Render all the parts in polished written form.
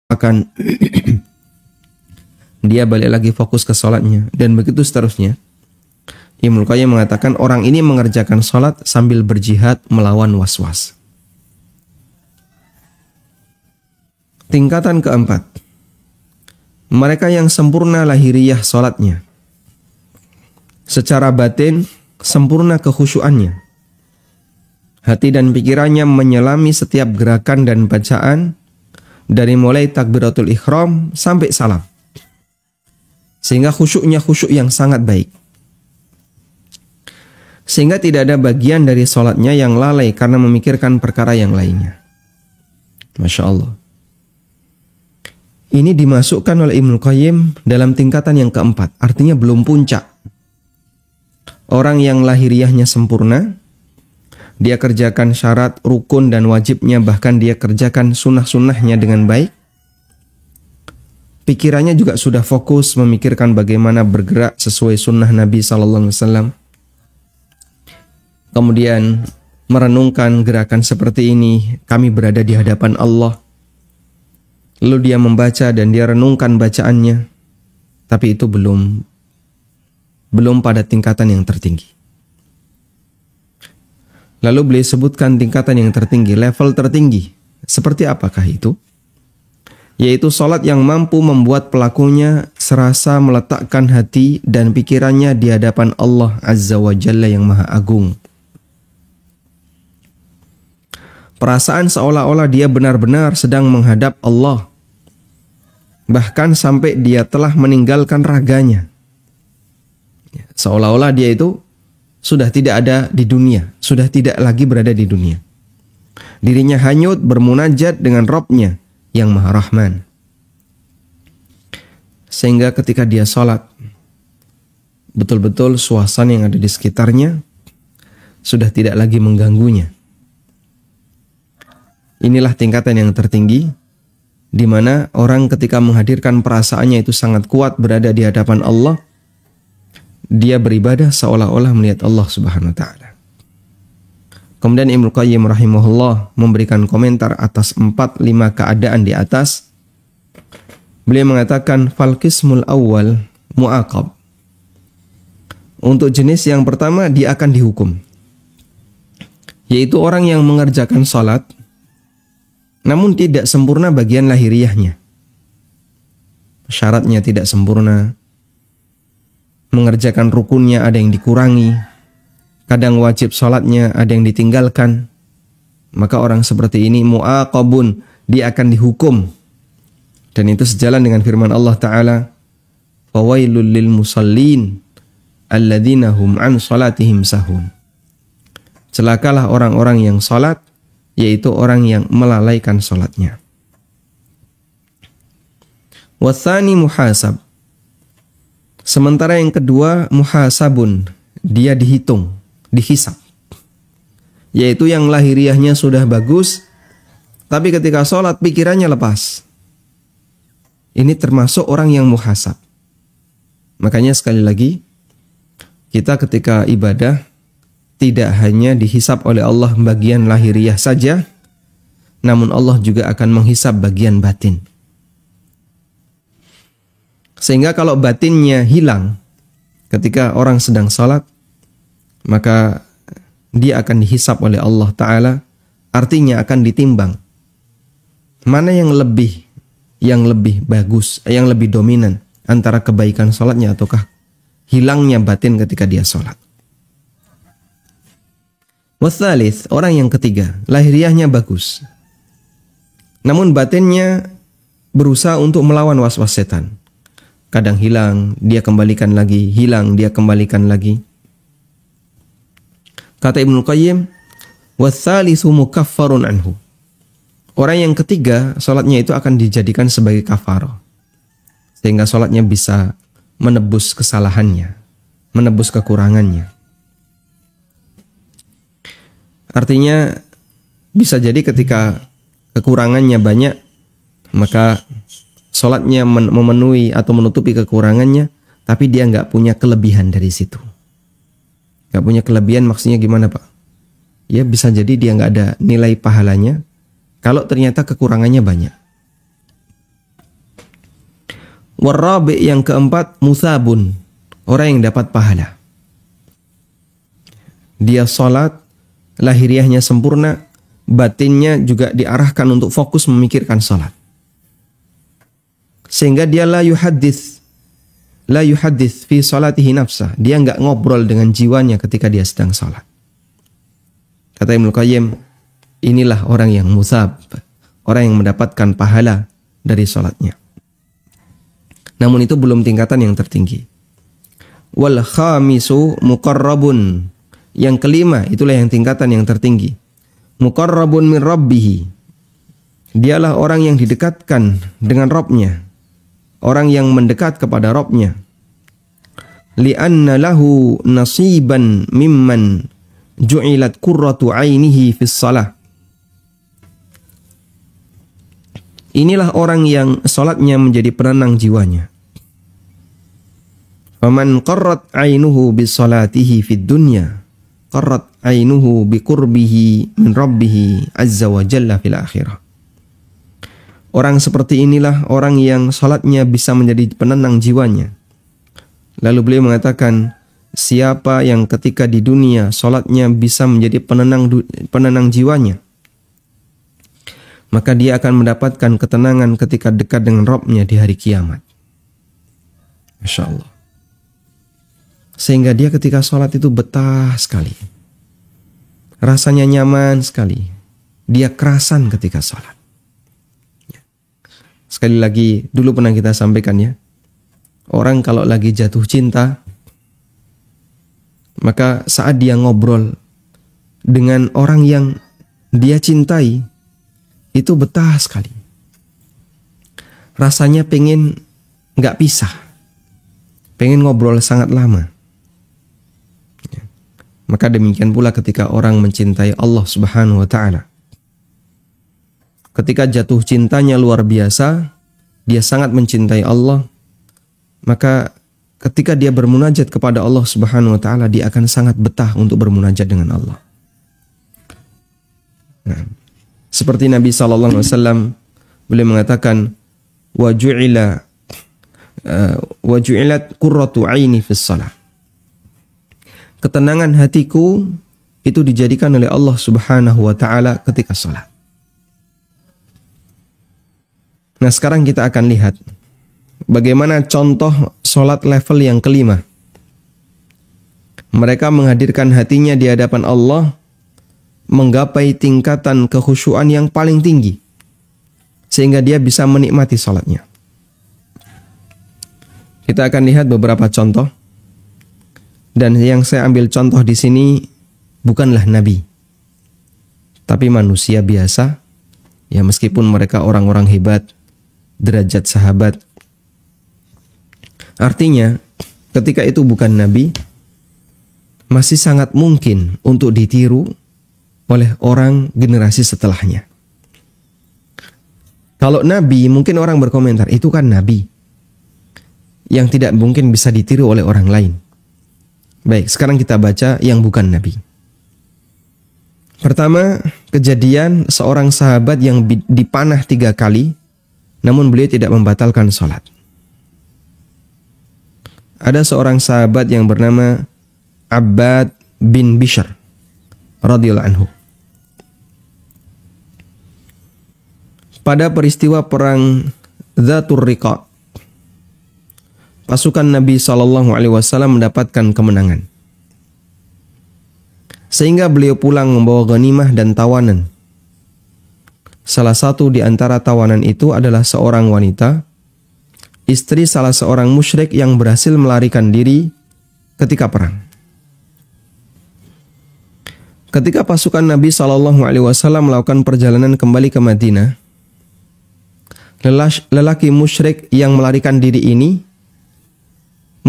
akan dia balik lagi fokus ke sholatnya, dan begitu seterusnya. Ibnu Qayyim mengatakan orang ini mengerjakan sholat sambil berjihad melawan was-was. Tingkatan keempat, mereka yang sempurna lahiriah sholatnya, secara batin sempurna kekhusyuannya, hati dan pikirannya menyelami setiap gerakan dan bacaan dari mulai takbiratul ihram sampai salam, sehingga khusyuknya khusyuk yang sangat baik, sehingga tidak ada bagian dari sholatnya yang lalai karena memikirkan perkara yang lainnya. Masya Allah. Ini dimasukkan oleh Ibnu Qayyim dalam tingkatan yang keempat, artinya belum puncak. Orang yang lahiriahnya sempurna, dia kerjakan syarat, rukun dan wajibnya, bahkan dia kerjakan sunnah-sunnahnya dengan baik. Pikirannya juga sudah fokus memikirkan bagaimana bergerak sesuai sunnah Nabi SAW. Kemudian merenungkan gerakan seperti ini, kami berada di hadapan Allah. Lalu dia membaca dan dia renungkan bacaannya. Tapi itu belum pada tingkatan yang tertinggi. Lalu beliau sebutkan tingkatan yang tertinggi, level tertinggi. Seperti apakah itu? Yaitu sholat yang mampu membuat pelakunya serasa meletakkan hati dan pikirannya di hadapan Allah Azza wa Jalla yang Maha Agung. Perasaan seolah-olah dia benar-benar sedang menghadap Allah. Bahkan sampai dia telah meninggalkan raganya. Seolah-olah dia itu sudah tidak ada di dunia, sudah tidak lagi berada di dunia. Dirinya hanyut bermunajat dengan Rabb-Nya yang Maha Rahman. Sehingga ketika dia sholat, betul-betul suasana yang ada di sekitarnya sudah tidak lagi mengganggunya. Inilah tingkatan yang tertinggi, di mana orang ketika menghadirkan perasaannya itu sangat kuat berada di hadapan Allah, dia beribadah seolah-olah melihat Allah Subhanahu wa taala. Kemudian Ibnu Qayyim rahimahullah memberikan komentar atas 4-5 keadaan di atas. Beliau mengatakan fal qismul awwal muaqab. Untuk jenis yang pertama dia akan dihukum, yaitu orang yang mengerjakan salat namun tidak sempurna bagian lahiriahnya. Syaratnya tidak sempurna. Mengerjakan rukunnya ada yang dikurangi. Kadang wajib sholatnya ada yang ditinggalkan. Maka orang seperti ini mu'aqabun, dia akan dihukum. Dan itu sejalan dengan firman Allah Ta'ala, fawailul lil musallin alladzina hum an salatihim sahun. Celakalah orang-orang yang sholat, yaitu orang yang melalaikan sholatnya. Wathani muhasab. Sementara yang kedua muhasabun, dia dihitung, dihisab. Yaitu yang lahiriahnya sudah bagus, tapi ketika sholat pikirannya lepas. Ini termasuk orang yang muhasab. Makanya sekali lagi, kita ketika ibadah tidak hanya dihisab oleh Allah bagian lahiriah saja, namun Allah juga akan menghisab bagian batin. Sehingga kalau batinnya hilang ketika orang sedang salat, maka dia akan dihisab oleh Allah Ta'ala, artinya akan ditimbang. Mana yang lebih bagus, yang lebih dominan antara kebaikan salatnya ataukah hilangnya batin ketika dia salat. Watsalits, orang yang ketiga, lahiriahnya bagus, namun batinnya berusaha untuk melawan was-was setan. Kadang hilang, dia kembalikan lagi, hilang, dia kembalikan lagi. Kata Ibnu Qayyim, watsalitsu mukaffarun anhu. Orang yang ketiga, salatnya itu akan dijadikan sebagai kafarah, sehingga salatnya bisa menebus kesalahannya, menebus kekurangannya. Artinya bisa jadi ketika kekurangannya banyak, maka sholatnya memenuhi atau menutupi kekurangannya, tapi dia nggak punya kelebihan dari situ. Nggak punya kelebihan maksudnya gimana Pak? Ya bisa jadi dia nggak ada nilai pahalanya kalau ternyata kekurangannya banyak. Warabi yang keempat, musabun, orang yang dapat pahala. Dia salat, lahiriahnya sempurna, batinnya juga diarahkan untuk fokus memikirkan salat. Sehingga dia la yuhaddits fi salatihi nafsah. Dia enggak ngobrol dengan jiwanya ketika dia sedang salat. Kata Ibnu Qayyim, inilah orang yang musab, orang yang mendapatkan pahala dari salatnya. Namun itu belum tingkatan yang tertinggi. Wal khamisu muqarrabun. Yang kelima, itulah yang tingkatan yang tertinggi. Muqarrabun min rabbih. Dialah orang yang didekatkan dengan Rabbnya. Orang yang mendekat kepada Rabbnya. Li'anna lahu nasiban mimman ju'ilat qurratu ainihi fis salah. Inilah orang yang salatnya menjadi penenang jiwanya. Faman qarrat ainuhu bis salatihi fid dunya, qarrat ainuhu bi qurbihi min rabbih azza wa jalla fil akhirah. Orang seperti inilah orang yang salatnya bisa menjadi penenang jiwanya. Lalu beliau mengatakan, siapa yang ketika di dunia salatnya bisa menjadi penenang jiwanya, maka dia akan mendapatkan ketenangan ketika dekat dengan Rabb-nya di hari kiamat. Masya Allah. Sehingga dia ketika sholat itu betah sekali. Rasanya nyaman sekali. Dia kerasan ketika sholat. Sekali lagi, dulu pernah kita sampaikan ya. Orang kalau lagi jatuh cinta, maka saat dia ngobrol dengan orang yang dia cintai, itu betah sekali. Rasanya pengen gak pisah. Pengen ngobrol sangat lama. Maka demikian pula ketika orang mencintai Allah Subhanahu wa ta'ala. Ketika jatuh cintanya luar biasa, dia sangat mencintai Allah, maka ketika dia bermunajat kepada Allah Subhanahu wa ta'ala, dia akan sangat betah untuk bermunajat dengan Allah. Nah, seperti Nabi SAW, beliau mengatakan, wa ju'ilat qurratu aini fis shalah. Ketenangan hatiku itu dijadikan oleh Allah Subhanahu wa ta'ala ketika salat. Nah, sekarang kita akan lihat bagaimana contoh salat level yang kelima. Mereka menghadirkan hatinya di hadapan Allah, menggapai tingkatan kekhusyuan yang paling tinggi, sehingga dia bisa menikmati salatnya. Kita akan lihat beberapa contoh. Dan yang saya ambil contoh di sini bukanlah nabi, tapi manusia biasa. Ya, meskipun mereka orang-orang hebat, derajat sahabat. Artinya, ketika itu bukan nabi, masih sangat mungkin untuk ditiru oleh orang generasi setelahnya. Kalau nabi, mungkin orang berkomentar, itu kan nabi yang tidak mungkin bisa ditiru oleh orang lain. Baik, sekarang kita baca yang bukan nabi. Pertama, kejadian seorang sahabat yang dipanah 3 kali, namun beliau tidak membatalkan sholat. Ada seorang sahabat yang bernama Abbad bin Bishr radhiyallahu anhu. Pada peristiwa perang Dzatur Riqa, pasukan Nabi SAW mendapatkan kemenangan. Sehingga beliau pulang membawa ghanimah dan tawanan. Salah satu di antara tawanan itu adalah seorang wanita, istri salah seorang musyrik yang berhasil melarikan diri ketika perang. Ketika pasukan Nabi SAW melakukan perjalanan kembali ke Madinah, lelaki musyrik yang melarikan diri ini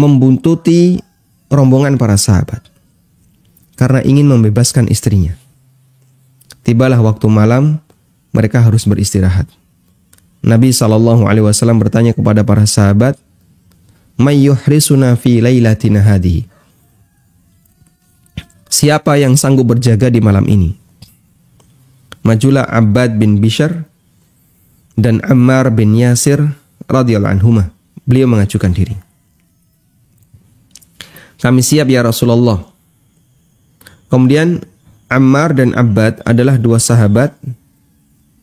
membuntuti rombongan para sahabat karena ingin membebaskan istrinya. Tibalah waktu malam, mereka harus beristirahat. Nabi SAW bertanya kepada para sahabat, "May yuhrisuna fi lailatina hadhihi?" Siapa yang sanggup berjaga di malam ini? Majulah Abbad bin Bishr dan Ammar bin Yasir radhiyallahu anhuma. beliau mengajukan diri. Kami siap ya Rasulullah. Kemudian Ammar dan Abbad adalah dua sahabat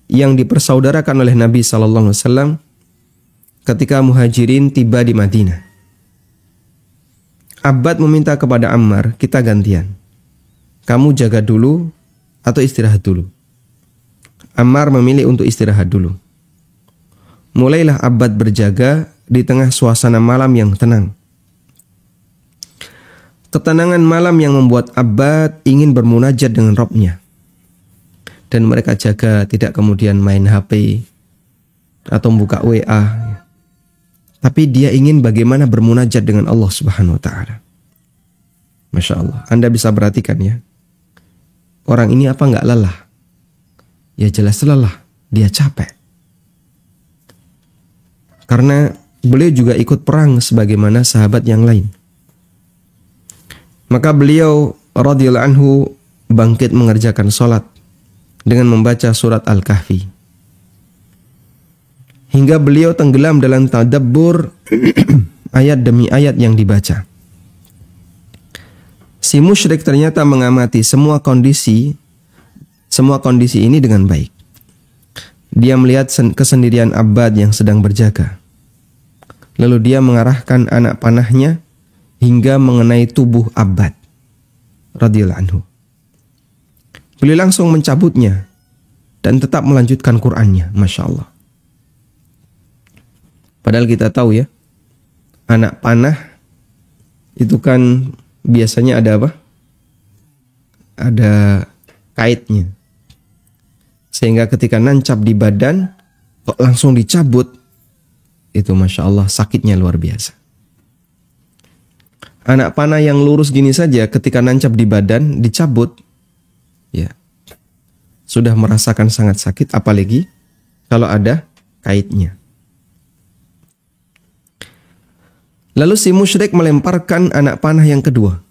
yang dipersaudarakan oleh Nabi SAW ketika Muhajirin tiba di Madinah. Abbad meminta kepada Ammar, kita gantian. Kamu jaga dulu atau istirahat dulu? Ammar memilih untuk istirahat dulu. Mulailah Abbad berjaga di tengah suasana malam yang tenang. Ketenangan malam yang membuat Abbad ingin bermunajat dengan Rabb-nya. Dan mereka jaga tidak kemudian main HP atau buka WA. Tapi dia ingin bagaimana bermunajat dengan Allah Subhanahu wa taala. Masya Allah. Anda bisa perhatikan ya. Orang ini apa enggak lelah? Ya jelas lelah. Dia capek. Karena beliau juga ikut perang sebagaimana sahabat yang lain. Maka beliau radhiyallahu anhu bangkit mengerjakan sholat dengan membaca surat Al-Kahfi. Hingga beliau tenggelam dalam tadabbur ayat demi ayat yang dibaca. Si musyrik ternyata mengamati semua kondisi ini dengan baik. Dia melihat kesendirian Abbad yang sedang berjaga. Lalu dia mengarahkan anak panahnya hingga mengenai tubuh Abbad radhiyallahu anhu. Beliau langsung mencabutnya dan tetap melanjutkan Qur'annya, Masya Allah. Padahal kita tahu ya, anak panah itu kan biasanya ada apa? Ada kaitnya. Sehingga ketika nancap di badan, kok langsung dicabut, itu Masya Allah sakitnya luar biasa. Anak panah yang lurus gini saja ketika nancap di badan, dicabut, ya sudah merasakan sangat sakit, apalagi kalau ada kaitnya. Lalu si musyrik melemparkan anak panah yang kedua,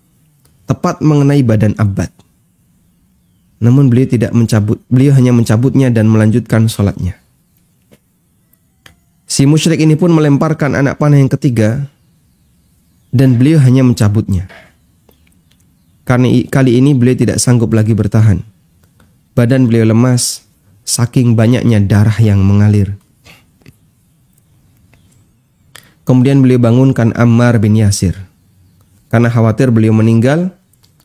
tepat mengenai badan Abbad. Namun beliau hanya mencabutnya dan melanjutkan sholatnya. Si musyrik ini pun melemparkan anak panah yang ketiga, dan beliau hanya mencabutnya. Karena kali ini beliau tidak sanggup lagi bertahan. Badan beliau lemas, saking banyaknya darah yang mengalir. Kemudian beliau bangunkan Ammar bin Yasir. Karena khawatir beliau meninggal,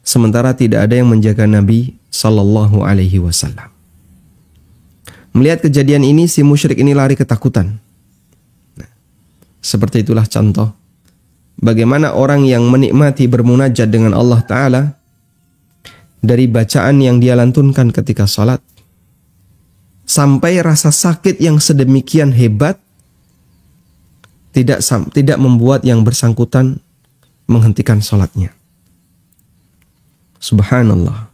sementara tidak ada yang menjaga Nabi Sallallahu Alaihi Wasallam. Melihat kejadian ini, si musyrik ini lari ketakutan. Nah, seperti itulah contoh bagaimana orang yang menikmati bermunajat dengan Allah Ta'ala dari bacaan yang dia lantunkan ketika sholat, sampai rasa sakit yang sedemikian hebat tidak membuat yang bersangkutan menghentikan sholatnya. Subhanallah.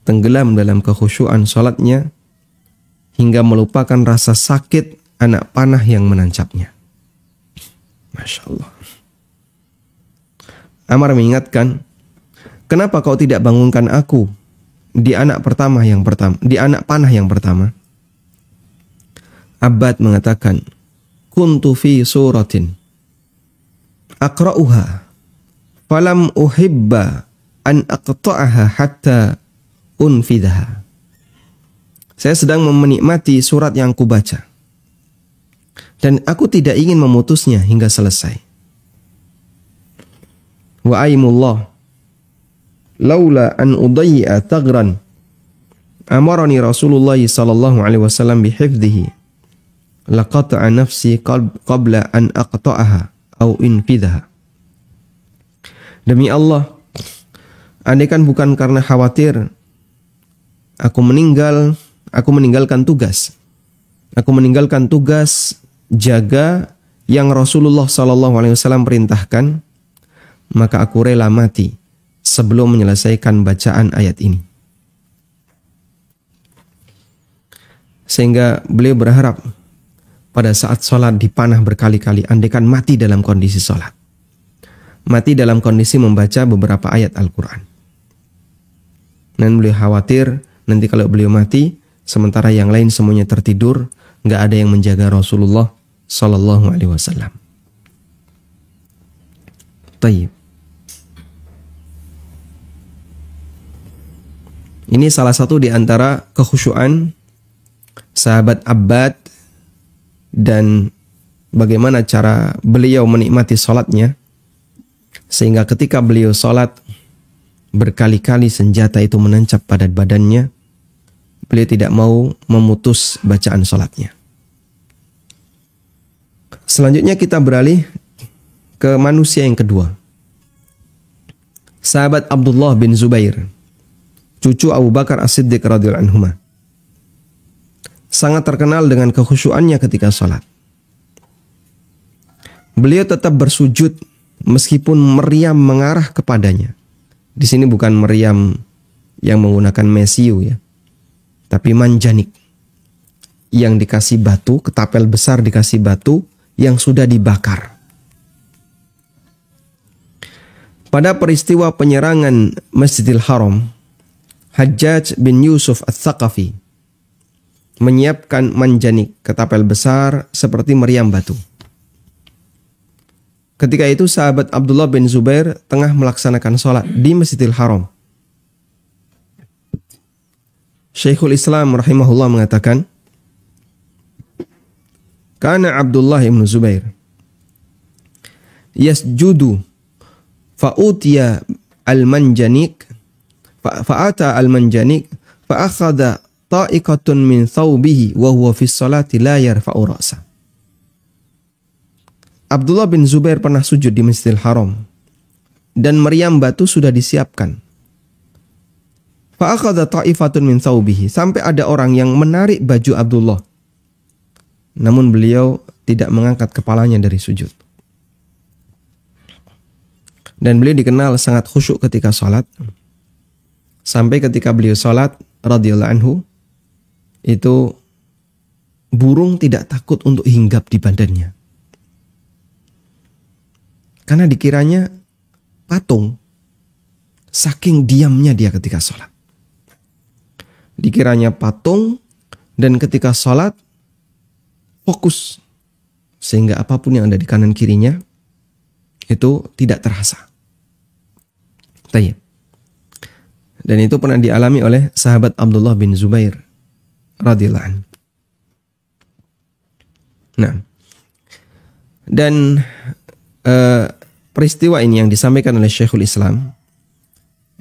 Tenggelam dalam kekhusyuan sholatnya hingga melupakan rasa sakit anak panah yang menancapnya. Masya Allah. Ammar mengingatkan, kenapa kau tidak bangunkan aku di anak panah yang pertama? Abbad mengatakan, kuntu fi suratin aqra'uha falam uhibba an aqta'aha hatta unfidhaha. Saya sedang menikmati surat yang kubaca dan aku tidak ingin memutusnya hingga selesai. Wa aimullah laula an udayya thagran amarani Rasulullah sallallahu alaihi wasallam bihifdhihi laqata'a nafsi qabla an aqta'aha au infidhaha. Demi Allah, andaikan bukan karena khawatir aku meninggalkan tugas jaga yang Rasulullah sallallahu alaihi wasallam perintahkan, maka aku rela mati sebelum menyelesaikan bacaan ayat ini. Sehingga beliau berharap pada saat sholat dipanah berkali-kali, andaikan mati dalam kondisi sholat, mati dalam kondisi membaca beberapa ayat Al-Quran. Dan beliau khawatir nanti kalau beliau mati, sementara yang lain semuanya tertidur, nggak ada yang menjaga Rasulullah Sallallahu Alaihi Wasallam. Tayyib. Ini salah satu di antara kekhusyuan sahabat Abbad dan bagaimana cara beliau menikmati salatnya, sehingga ketika beliau salat berkali-kali senjata itu menancap pada badannya, beliau tidak mau memutus bacaan salatnya. Selanjutnya kita beralih ke manusia yang kedua. Sahabat Abdullah bin Zubair, cucu Abu Bakar As-Siddiq radhiyallahu anhu, sangat terkenal dengan kekhusyuannya ketika salat. Beliau tetap bersujud meskipun meriam mengarah kepadanya. Di sini bukan meriam yang menggunakan mesiu ya, tapi manjanik yang dikasih batu, ketapel besar dikasih batu yang sudah dibakar. Pada peristiwa penyerangan Masjidil Haram, Hajjaj bin Yusuf Ats-Tsaqafi menyiapkan manjanik, ketapel besar seperti meriam batu. Ketika itu sahabat Abdullah bin Zubair tengah melaksanakan sholat di Masjidil Haram. Syekhul Islam rahimahullah mengatakan, Kana Abdullah bin Zubair yasjudu fa'utiya al-manjanik fa'ata al-manjanik fa'akhadha ta'iqatun min thawbihi wa huwa fi sholati la yarfa'u ra'sa. Abdullah bin Zubair pernah sujud di Masjidil Haram dan meriam batu sudah disiapkan. Fa'akhadha ta'ifatun min thawbihi, sampai ada orang yang menarik baju Abdullah. Namun beliau tidak mengangkat kepalanya dari sujud. Dan beliau dikenal sangat khusyuk ketika salat. Sampai ketika beliau salat radhiyallahu anhu, itu burung tidak takut untuk hinggap di badannya. Karena dikiranya patung, saking diamnya dia ketika sholat. Dikiranya patung, dan ketika sholat fokus, sehingga apapun yang ada di kanan kirinya itu tidak terasa. Tayyib. Dan itu pernah dialami oleh sahabat Abdullah bin Zubair radhiyallahu anhu. Nah, dan peristiwa ini yang disampaikan oleh Syekhul Islam,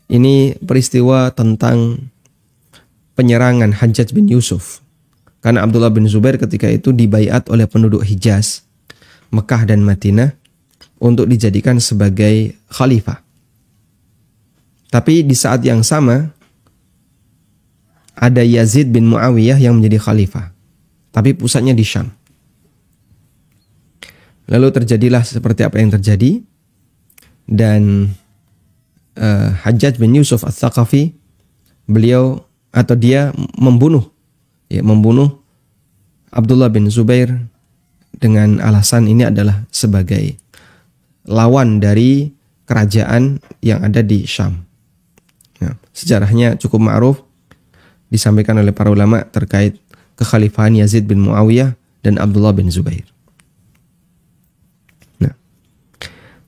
ini peristiwa tentang penyerangan Hajjaj bin Yusuf. Karena Abdullah bin Zubair ketika itu dibaiat oleh penduduk Hijaz, Mekah dan Madinah untuk dijadikan sebagai khalifah. Tapi di saat yang sama ada Yazid bin Muawiyah yang menjadi khalifah, tapi pusatnya di Syam. Lalu terjadilah seperti apa yang terjadi, dan Hajjaj bin Yusuf Ats-Tsaqafi, dia membunuh Abdullah bin Zubair dengan alasan ini adalah sebagai lawan dari kerajaan yang ada di Syam. Nah, sejarahnya cukup ma'ruf, disampaikan oleh para ulama terkait kekhalifahan Yazid bin Muawiyah dan Abdullah bin Zubair.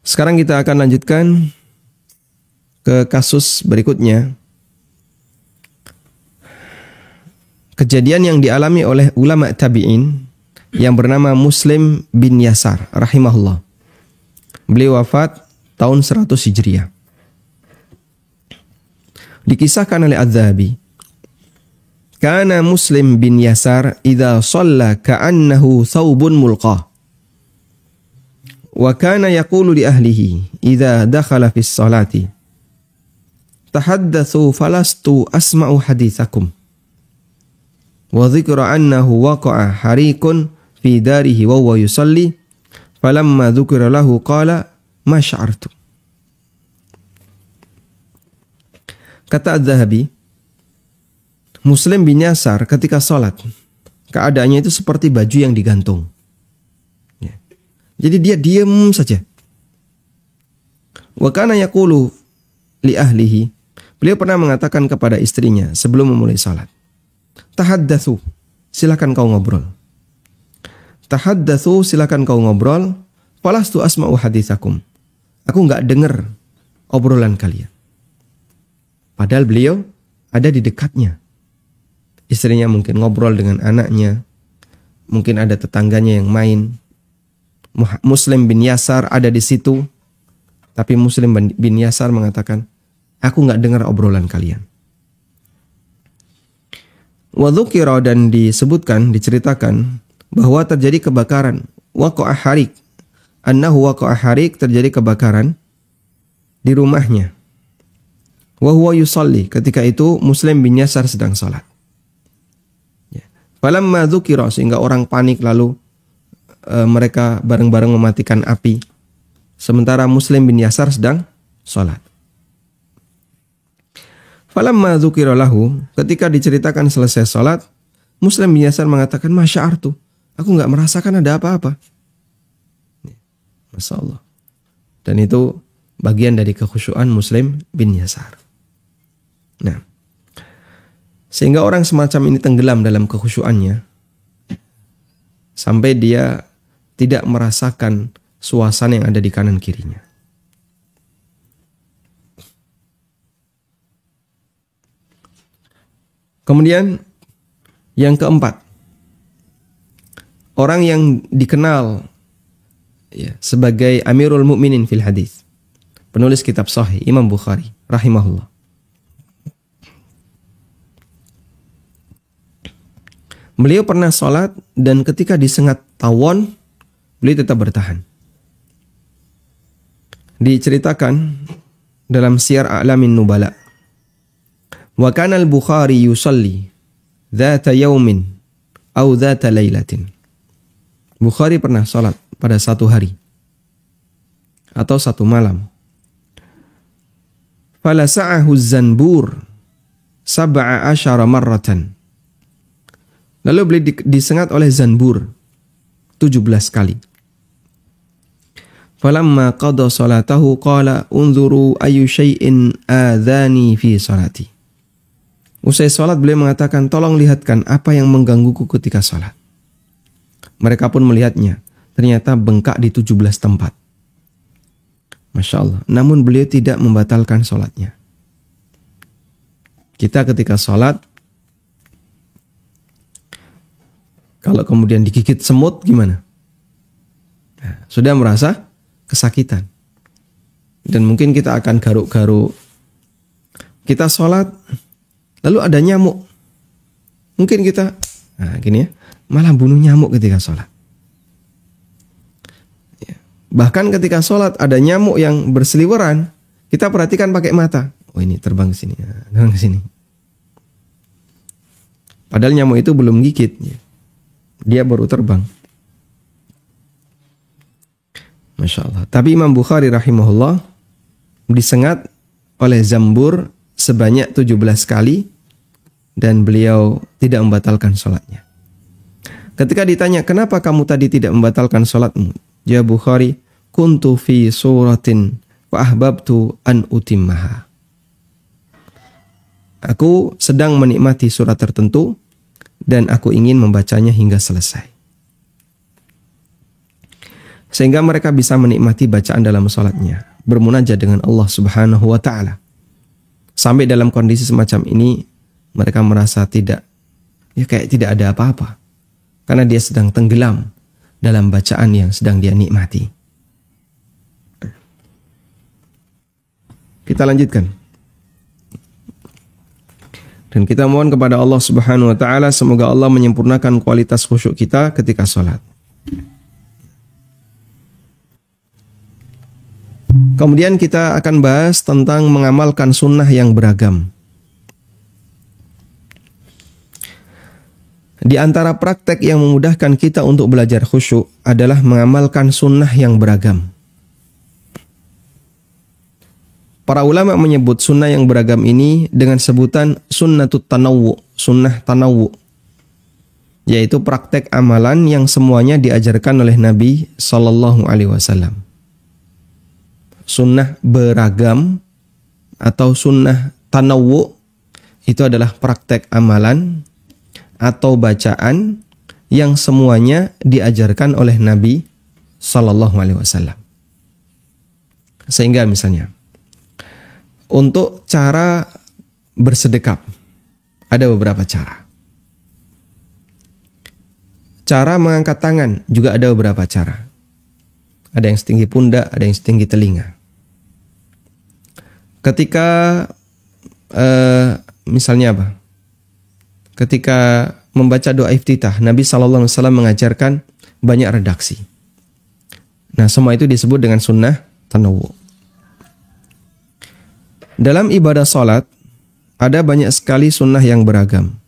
Sekarang kita akan lanjutkan ke kasus berikutnya. Kejadian yang dialami oleh ulama tabi'in yang bernama Muslim bin Yasar rahimahullah. Beliau wafat tahun 100 Hijriah. Dikisahkan oleh Az-Zahabi, Kana Muslim bin Yasar idza shalla ka'annahu thawbun mulqah. Wa kana yaqulu li ahlihi idza dakhala fi sholati tahaddatsu falastu asma'u haditsakum wa dzikra annahu waqa'a harikun fi darihi wa huwa yusalli falamma dzukira lahu qala ma sya'artu. Kata Az-Zahabi, Muslim bin Yasar ketika salat keadaannya itu seperti baju yang digantung. Jadi dia diam saja. Wa kana yaqulu li ahlihi, beliau pernah mengatakan kepada istrinya sebelum memulai salat, tahaddatsu, silakan kau ngobrol. Tahaddatsu, silakan kau ngobrol. Falastu asma'u haditsakum, aku nggak dengar obrolan kalian. Padahal beliau ada di dekatnya. Istrinya mungkin ngobrol dengan anaknya, mungkin ada tetangganya yang main. Muslim bin Yasar ada di situ, tapi Muslim bin Yasar mengatakan, aku nggak dengar obrolan kalian. Wa dzukira, dan disebutkan, diceritakan bahwa terjadi kebakaran. Waqa'a harik, annahu waqa'a harik, terjadi kebakaran di rumahnya. Wa huwa yusalli, ketika itu Muslim bin Yasar sedang salat. Falamma dzukira, sehingga orang panik, lalu mereka bareng-bareng mematikan api. Sementara Muslim bin Yasar sedang salat. Falamma dzukira lahu, ketika diceritakan selesai salat, Muslim bin Yasar mengatakan, masya'artu, aku enggak merasakan ada apa-apa. Masya Allah. Dan itu bagian dari kekhusyuan Muslim bin Yasar. Nah, sehingga orang semacam ini tenggelam dalam kekhusyuannya sampai dia tidak merasakan suasana yang ada di kanan kirinya. Kemudian yang keempat, orang yang dikenal sebagai Amirul Mukminin fil hadis, penulis kitab Sahih Imam Bukhari rahimahullah. Beliau pernah sholat dan ketika disengat tawon, beliau tetap bertahan. Diceritakan dalam Syiar A'lamin Nubala, wa kana al-Bukhari yusalli dzata yaumin aw dzata lailatin. Bukhari pernah sholat pada satu hari atau satu malam. Falasa'ahu az-zanbur 17 marratan. Lalu beliau disengat oleh zanbur 17 kali. Falamma qada salatahu qala unzuru ayu syai'in adzani fi salati. Usai salat beliau mengatakan, tolong lihatkan apa yang menggangguku ketika salat. Mereka pun melihatnya, ternyata bengkak di 17 tempat. Masya Allah. Namun beliau tidak membatalkan salatnya. Kita ketika salat, kalau kemudian digigit semut gimana? Nah, sudah merasa kesakitan. Dan mungkin kita akan garuk-garuk. Kita sholat, lalu ada nyamuk. Mungkin kita, gini ya, malah bunuh nyamuk ketika sholat. Ya. Bahkan ketika sholat ada nyamuk yang berseliweran, kita perhatikan pakai mata. Oh ini terbang ke sini, terbang ke sini. Padahal nyamuk itu belum gigit. Ya. Dia baru terbang. Masya Allah. Tapi Imam Bukhari rahimahullah disengat oleh zambur sebanyak 17 kali dan beliau tidak membatalkan sholatnya. Ketika ditanya, kenapa kamu tadi tidak membatalkan sholatmu? Jawab Bukhari, kuntu fi suratin wa ahbabtu an utimmaha. Aku sedang menikmati surat tertentu dan aku ingin membacanya hingga selesai. Sehingga mereka bisa menikmati bacaan dalam salatnya, bermunajat dengan Allah Subhanahu wa taala. Sampai dalam kondisi semacam ini mereka merasa kayak tidak ada apa-apa. Karena dia sedang tenggelam dalam bacaan yang sedang dia nikmati. Kita lanjutkan. Dan kita mohon kepada Allah Subhanahu wa taala semoga Allah menyempurnakan kualitas khusyuk kita ketika salat. Kemudian kita akan bahas tentang mengamalkan sunnah yang beragam. Di antara praktek yang memudahkan kita untuk belajar khusyuk adalah mengamalkan sunnah yang beragam. Para ulama menyebut sunnah yang beragam ini dengan sebutan sunnatut tanawwu, sunnah tanawwu. Yaitu praktek amalan yang semuanya diajarkan oleh Nabi Sallallahu Alaihi Wasallam. Sunnah beragam atau sunnah tanawwu itu adalah praktek amalan atau bacaan yang semuanya diajarkan oleh Nabi Sallallahu Alaihi Wasallam. Sehingga misalnya untuk cara bersedekap ada beberapa cara. Cara mengangkat tangan juga ada beberapa cara. Ada yang setinggi pundak, ada yang setinggi telinga. Ketika misalnya apa? Ketika membaca doa iftitah, Nabi SAW mengajarkan banyak redaksi. Nah, semua itu disebut dengan sunnah tanawwu. Dalam ibadah salat ada banyak sekali sunnah yang beragam,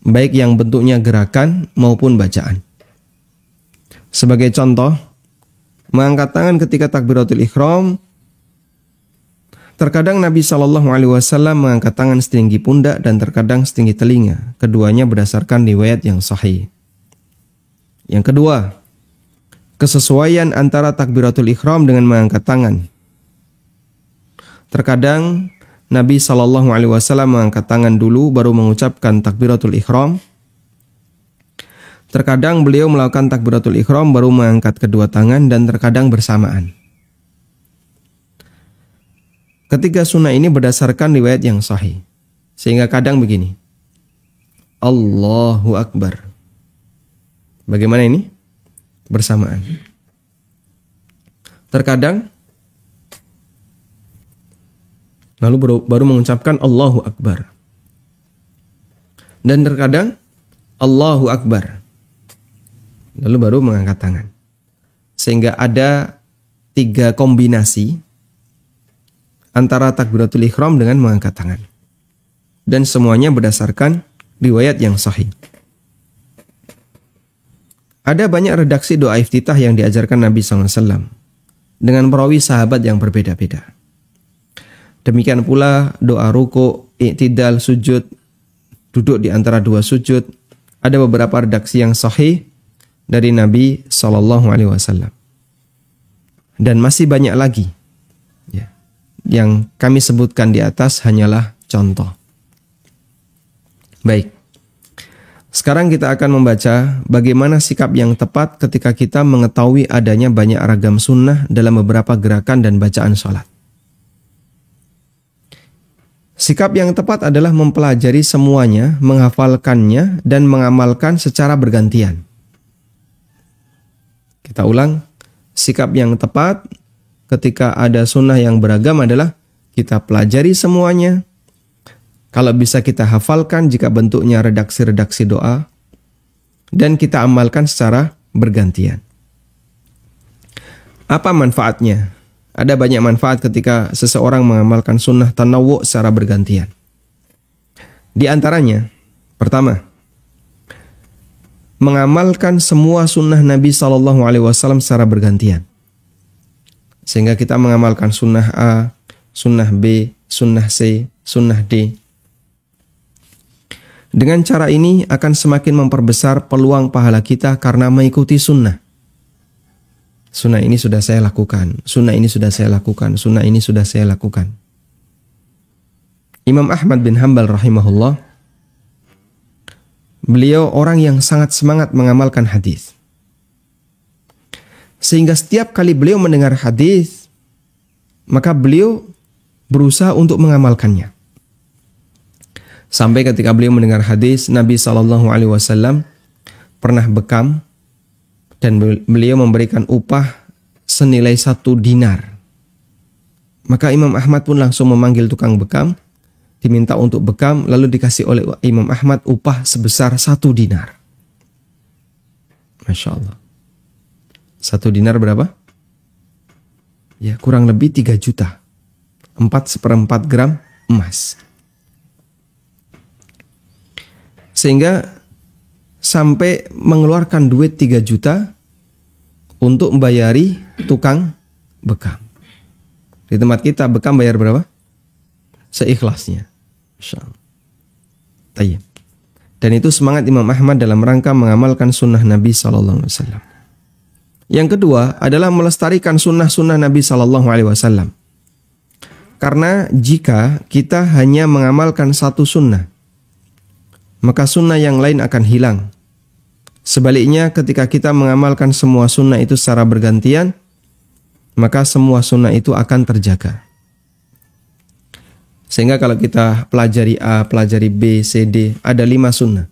baik yang bentuknya gerakan maupun bacaan. Sebagai contoh, mengangkat tangan ketika takbiratul ihram. Terkadang Nabi SAW mengangkat tangan setinggi pundak dan terkadang setinggi telinga. Keduanya berdasarkan riwayat yang sahih. Yang kedua, kesesuaian antara takbiratul ihram dengan mengangkat tangan. Terkadang Nabi SAW mengangkat tangan dulu baru mengucapkan takbiratul ihram. Terkadang beliau melakukan takbiratul ihram baru mengangkat kedua tangan dan terkadang bersamaan. Ketiga sunnah ini berdasarkan riwayat yang sahih. Sehingga kadang begini. Allahu Akbar. Bagaimana ini? Bersamaan. Terkadang lalu baru mengucapkan Allahu Akbar. Dan terkadang Allahu Akbar. Lalu baru mengangkat tangan. Sehingga ada 3 kombinasi antara takbiratul ihram dengan mengangkat tangan. Dan semuanya berdasarkan riwayat yang sahih. Ada banyak redaksi doa iftitah yang diajarkan Nabi SAW dengan perawi sahabat yang berbeda-beda. Demikian pula doa ruku, i'tidal, sujud, duduk di antara 2 sujud. Ada beberapa redaksi yang sahih dari Nabi SAW. Dan masih banyak lagi. Yang kami sebutkan di atas hanyalah contoh. Baik. Sekarang kita akan membaca bagaimana sikap yang tepat ketika kita mengetahui adanya banyak ragam sunnah dalam beberapa gerakan dan bacaan sholat. Sikap yang tepat adalah mempelajari semuanya, menghafalkannya, dan mengamalkan secara bergantian. Kita ulang. Sikap yang tepat ketika ada sunnah yang beragam adalah kita pelajari semuanya. Kalau bisa kita hafalkan jika bentuknya redaksi-redaksi doa. Dan kita amalkan secara bergantian. Apa manfaatnya? Ada banyak manfaat ketika seseorang mengamalkan sunnah tanawwu secara bergantian. Di antaranya, pertama, mengamalkan semua sunnah Nabi SAW secara bergantian. Sehingga kita mengamalkan sunnah A, sunnah B, sunnah C, sunnah D. Dengan cara ini akan semakin memperbesar peluang pahala kita karena mengikuti sunnah. Sunnah ini sudah saya lakukan, sunnah ini sudah saya lakukan, sunnah ini sudah saya lakukan. Imam Ahmad bin Hanbal rahimahullah, beliau orang yang sangat semangat mengamalkan hadis. Sehingga setiap kali beliau mendengar hadis, maka beliau berusaha untuk mengamalkannya. Sampai ketika beliau mendengar hadis Nabi SAW pernah bekam dan beliau memberikan upah senilai 1 dinar. Maka Imam Ahmad pun langsung memanggil tukang bekam, diminta untuk bekam, lalu dikasih oleh Imam Ahmad upah sebesar 1 dinar. Masya Allah. 1 dinar berapa? Ya, kurang lebih 3 juta. 4/4 gram emas. Sehingga sampai mengeluarkan duit 3 juta untuk membayari tukang bekam. Di tempat kita bekam bayar berapa? Seikhlasnya. Insyaallah. Tayyib. Dan itu semangat Imam Ahmad dalam rangka mengamalkan sunnah Nabi SAW. Yang kedua adalah melestarikan sunnah-sunnah Nabi SAW. Karena jika kita hanya mengamalkan 1 sunnah, maka sunnah yang lain akan hilang. Sebaliknya ketika kita mengamalkan semua sunnah itu secara bergantian, maka semua sunnah itu akan terjaga. Sehingga kalau kita pelajari A, pelajari B, C, D, ada 5 sunnah.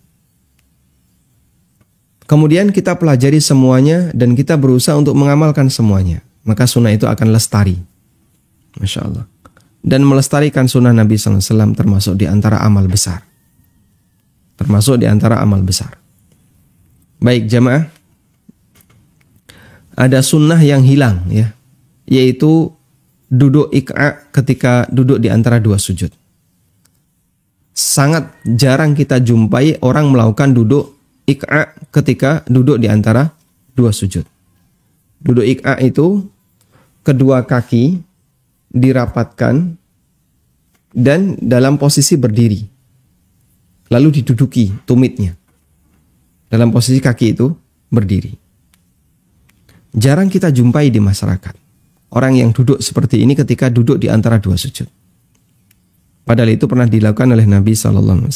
Kemudian kita pelajari semuanya dan kita berusaha untuk mengamalkan semuanya. Maka sunnah itu akan lestari. Masya Allah. Dan melestarikan sunnah Nabi SAW termasuk di antara amal besar. Termasuk di antara amal besar. Baik jamaah. Ada sunnah yang hilang ya. Yaitu duduk ik'a ketika duduk di antara 2 sujud. Sangat jarang kita jumpai orang melakukan duduk ik'a ketika duduk di antara 2 sujud. Duduk ik'a itu kedua kaki dirapatkan dan dalam posisi berdiri. Lalu diduduki tumitnya. Dalam posisi kaki itu berdiri. Jarang kita jumpai di masyarakat orang yang duduk seperti ini ketika duduk di antara 2 sujud. Padahal itu pernah dilakukan oleh Nabi SAW.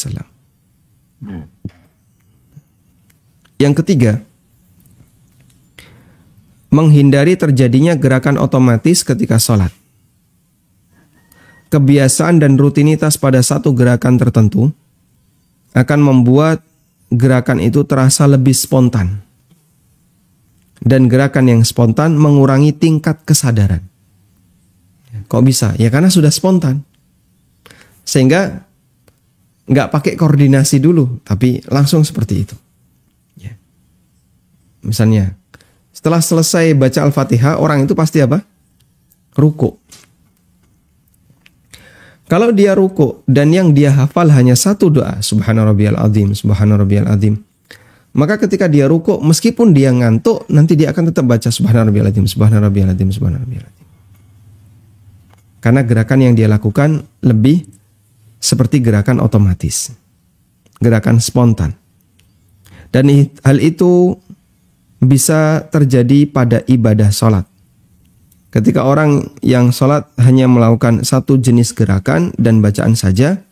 Yang ketiga, menghindari terjadinya gerakan otomatis ketika sholat. Kebiasaan dan rutinitas pada satu gerakan tertentu akan membuat gerakan itu terasa lebih spontan. Dan gerakan yang spontan mengurangi tingkat kesadaran. Kok bisa? Ya karena sudah spontan. Sehingga nggak pakai koordinasi dulu, tapi langsung seperti itu. Ya. Misalnya, setelah selesai baca Al-Fatihah, orang itu pasti apa? Ruku. Kalau dia ruku dan yang dia hafal hanya satu doa, Subhana rabbiyal azim, Subhana rabbiyal azim, maka ketika dia ruku, meskipun dia ngantuk, nanti dia akan tetap baca Subhana rabbiyal azim, Subhana rabbiyal azim, Subhana rabbiyal azim. Karena gerakan yang dia lakukan lebih seperti gerakan otomatis, gerakan spontan. Dan hal itu bisa terjadi pada ibadah sholat. Ketika orang yang sholat hanya melakukan satu jenis gerakan dan bacaan saja,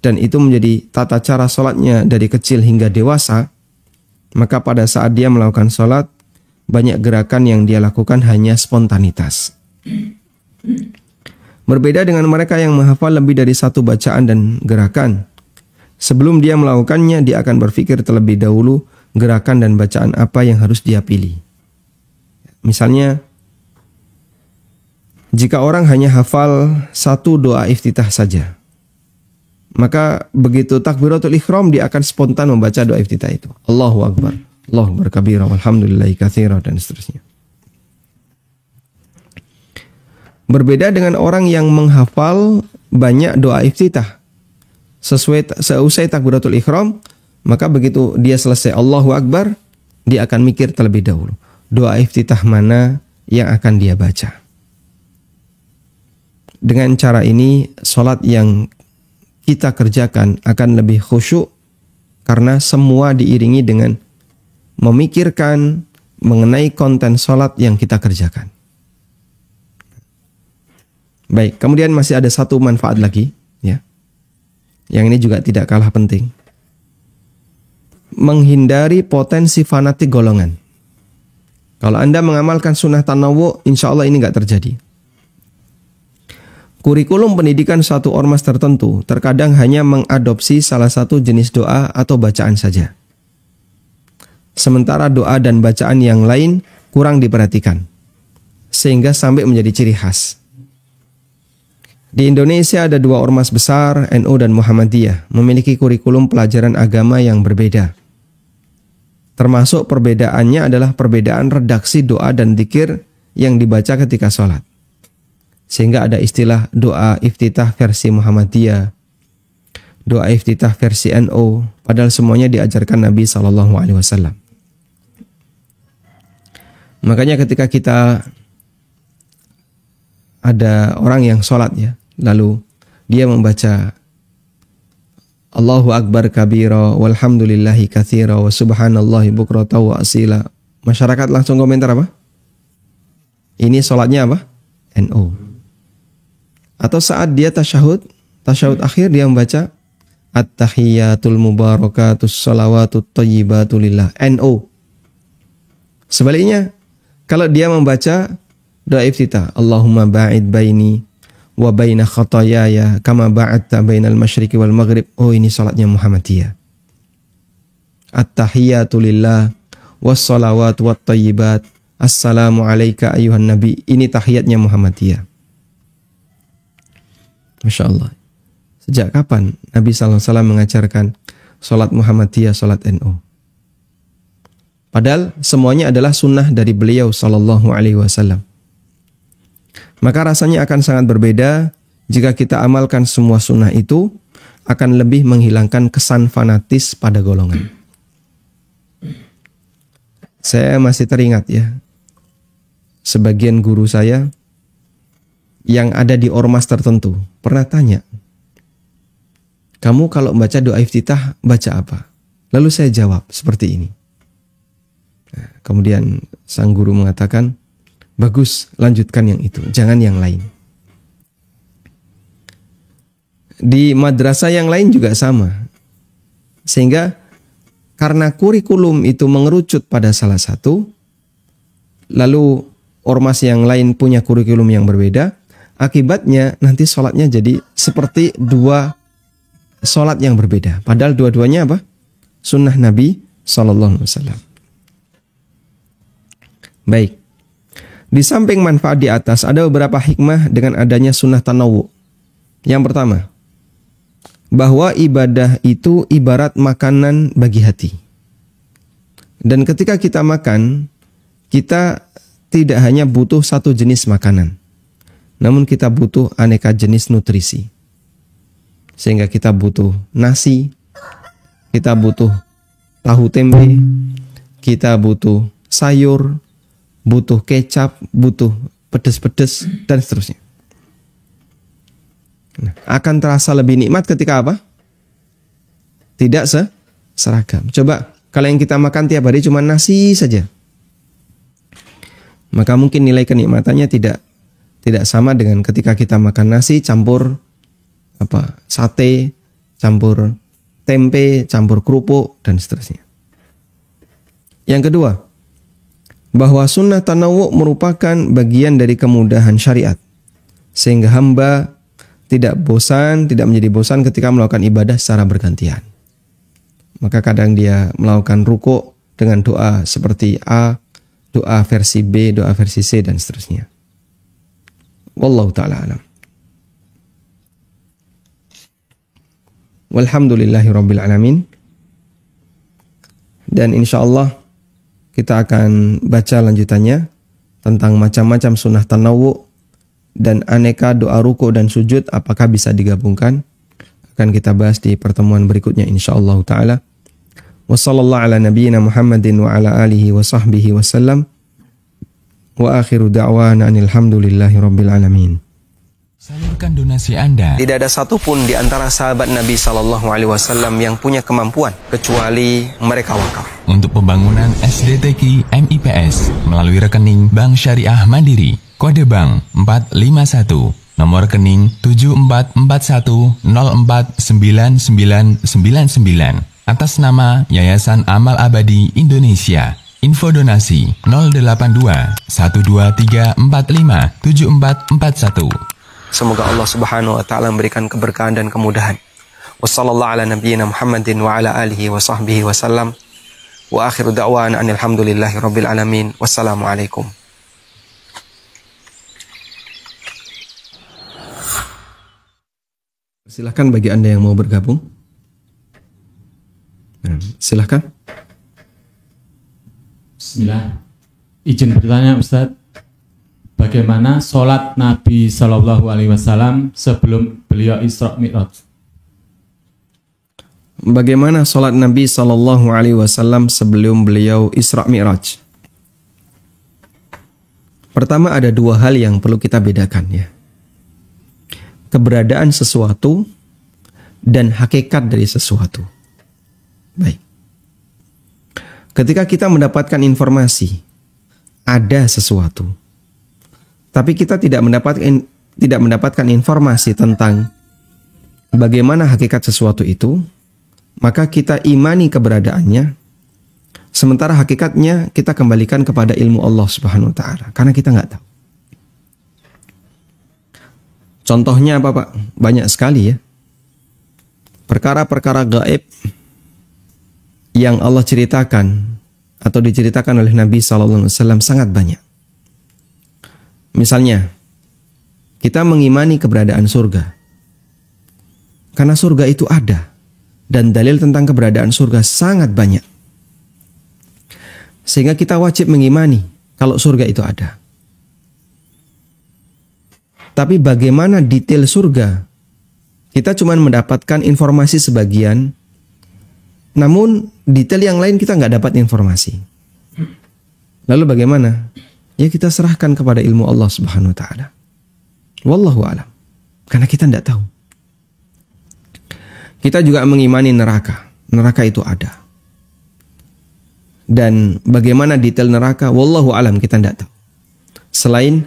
dan itu menjadi tata cara sholatnya dari kecil hingga dewasa, maka pada saat dia melakukan sholat, banyak gerakan yang dia lakukan hanya spontanitas. Berbeda dengan mereka yang menghafal lebih dari satu bacaan dan gerakan. Sebelum dia melakukannya, dia akan berpikir terlebih dahulu gerakan dan bacaan apa yang harus dia pilih. Misalnya, jika orang hanya hafal satu doa iftitah saja, maka begitu takbiratul ihram dia akan spontan membaca doa iftitah itu. Allahu Akbar, Allahu Akbar kabira, walhamdulillahi katsira, dan seterusnya. Berbeda dengan orang yang menghafal banyak doa iftitah. Seusai takbiratul ihram, maka begitu dia selesai Allahu Akbar, dia akan mikir terlebih dahulu doa iftitah mana yang akan dia baca. Dengan cara ini, sholat yang kita kerjakan akan lebih khusyuk karena semua diiringi dengan memikirkan mengenai konten sholat yang kita kerjakan. Baik, kemudian masih ada satu manfaat lagi, ya. Yang ini juga tidak kalah penting. Menghindari potensi fanatik golongan. Kalau Anda mengamalkan sunnah tanawwu, insya Allah ini nggak terjadi. Kurikulum pendidikan suatu ormas tertentu terkadang hanya mengadopsi salah satu jenis doa atau bacaan saja. Sementara doa dan bacaan yang lain kurang diperhatikan, sehingga sampai menjadi ciri khas. Di Indonesia ada 2 ormas besar, NU dan Muhammadiyah, memiliki kurikulum pelajaran agama yang berbeda. Termasuk perbedaannya adalah perbedaan redaksi doa dan dzikir yang dibaca ketika sholat. Sehingga ada istilah doa iftitah versi Muhammadiyah, doa iftitah versi NU, padahal semuanya diajarkan Nabi SAW. Makanya ketika kita ada orang yang sholat ya, lalu dia membaca Allahu Akbar kabira walhamdulillahi katsira wa subhanallahi bukrata wa asila, masyarakat langsung komentar apa? Ini sholatnya apa? NU. Atau saat dia tasyahud akhir dia membaca at-tahiyyatul mubarakatus shalawatut thayyibatu lillah, NU. Sebaliknya, kalau dia membaca Doa iftitah, Allahumma ba'id baini wa baina khatayaya kama ba'adta bainal masyriqi wal maghrib. Oh, ini salatnya Muhammadiyah. At-tahiyatu lillah wassalawatu wattayyibat. Assalamu alayka ayuhan nabi. Ini tahiyatnya Muhammadiyah. Masya Allah. Sejak kapan Nabi SAW mengajarkan salat Muhammadiyah, salat NU? Padahal semuanya adalah sunnah dari beliau Sallallahu Alaihi Wasallam. Maka rasanya akan sangat berbeda jika kita amalkan semua sunnah itu, akan lebih menghilangkan kesan fanatis pada golongan. Saya masih teringat ya, sebagian guru saya yang ada di ormas tertentu pernah tanya, kamu kalau baca doa iftitah baca apa? Lalu saya jawab seperti ini. Nah, kemudian sang guru mengatakan, bagus, lanjutkan yang itu, jangan yang lain. Di madrasah yang lain juga sama. Sehingga karena kurikulum itu mengerucut pada salah satu, lalu ormas yang lain punya kurikulum yang berbeda, akibatnya nanti sholatnya jadi seperti dua sholat yang berbeda. Padahal dua-duanya apa? Sunnah Nabi SAW. Baik. Di samping manfaat di atas, ada beberapa hikmah dengan adanya sunnah tanawu. Yang pertama, bahwa ibadah itu ibarat makanan bagi hati. Dan ketika kita makan, kita tidak hanya butuh satu jenis makanan, namun kita butuh aneka jenis nutrisi. Sehingga kita butuh nasi, kita butuh tahu tempe, kita butuh sayur, butuh kecap, butuh pedes-pedes, dan seterusnya. Nah, akan terasa lebih nikmat ketika apa? Tidak seragam. Coba, kalau yang kita makan tiap hari cuma nasi saja, maka mungkin nilai kenikmatannya tidak sama dengan ketika kita makan nasi campur sate, campur tempe, campur kerupuk, dan seterusnya. Yang kedua, bahwa sunnah tanawu merupakan bagian dari kemudahan syariat, sehingga hamba tidak menjadi bosan ketika melakukan ibadah secara bergantian. Maka kadang dia melakukan ruku dengan doa seperti A, doa versi B, doa versi C, dan seterusnya. Wallahu ta'ala alam. Walhamdulillahirabbil alamin. Dan insyaallah kita akan baca lanjutannya tentang macam-macam sunnah tanawu dan aneka doa ruku dan sujud apakah bisa digabungkan. Akan kita bahas di pertemuan berikutnya insyaallah taala. Wassallallahu ala nabiyyina Muhammadin wa ala alihi wa sahbihi wasallam. Wa akhiru da'wana alhamdulillahirabbil alamin. Salurkan donasi Anda. Tidak ada satupun di antara sahabat Nabi Sallallahu Alaihi Wasallam yang punya kemampuan kecuali mereka wakaf untuk pembangunan SDTQ MIPS melalui rekening Bank Syariah Mandiri, kode bank 451, nomor rekening 7441049999 atas nama Yayasan Amal Abadi Indonesia. Info donasi 082 12345 7441. Semoga Allah Subhanahu wa taala memberikan keberkahan dan kemudahan. Wassallallahu ala nabiyyina Muhammadin wa ala alihi wa sahbihi wasallam. Wa akhiru da'wana alhamdulillahirabbil alamin. Wassalamualaikum. Silakan bagi Anda yang mau bergabung. Silakan. Bismillah. Izin bertanya Ustadz. Bagaimana sholat Nabi Shallallahu Alaihi Wasallam sebelum beliau Isra Mi'raj? Bagaimana sholat Nabi Sallallahu Alaihi Wasallam sebelum beliau Isra Mi'raj? Pertama, ada dua hal yang perlu kita bedakan ya. Keberadaan sesuatu dan hakikat dari sesuatu. Baik. Ketika kita mendapatkan informasi ada sesuatu, tapi kita tidak mendapatkan informasi tentang bagaimana hakikat sesuatu itu, maka kita imani keberadaannya, sementara hakikatnya kita kembalikan kepada ilmu Allah Subhanahu wa taala, karena kita nggak tahu. Contohnya apa Pak? Banyak sekali ya. Perkara-perkara gaib yang Allah ceritakan atau diceritakan oleh Nabi SAW sangat banyak. Misalnya, kita mengimani keberadaan surga. Karena surga itu ada. Dan dalil tentang keberadaan surga sangat banyak. Sehingga kita wajib mengimani kalau surga itu ada. Tapi bagaimana detail surga? Kita cuma mendapatkan informasi sebagian. Namun detail yang lain kita nggak dapat informasi. Lalu bagaimana? Ya kita serahkan kepada ilmu Allah Subhanahu Wa Taala. Wallahu a'lam. Karena kita tidak tahu. Kita juga mengimani neraka. Neraka itu ada. Dan bagaimana detail neraka? Wallahu a'lam, kita tidak tahu. Selain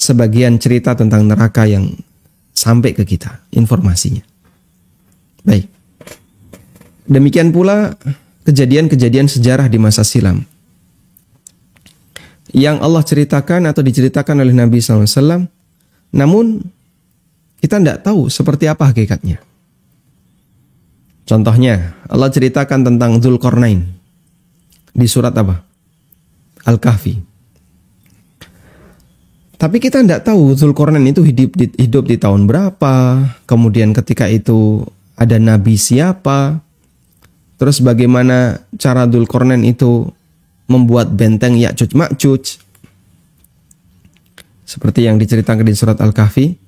sebagian cerita tentang neraka yang sampai ke kita, informasinya. Baik. Demikian pula kejadian-kejadian sejarah di masa silam. Yang Allah ceritakan atau diceritakan oleh Nabi SAW. Namun kita tidak tahu seperti apa hakikatnya. Contohnya, Allah ceritakan tentang Dzulqarnain di surat apa? Al-Kahfi. Tapi kita tidak tahu Dzulqarnain itu hidup di tahun berapa, kemudian ketika itu ada nabi siapa, terus bagaimana cara Dzulqarnain itu membuat benteng Ya'juj Ma'juj. Seperti yang diceritakan di surat Al-Kahfi.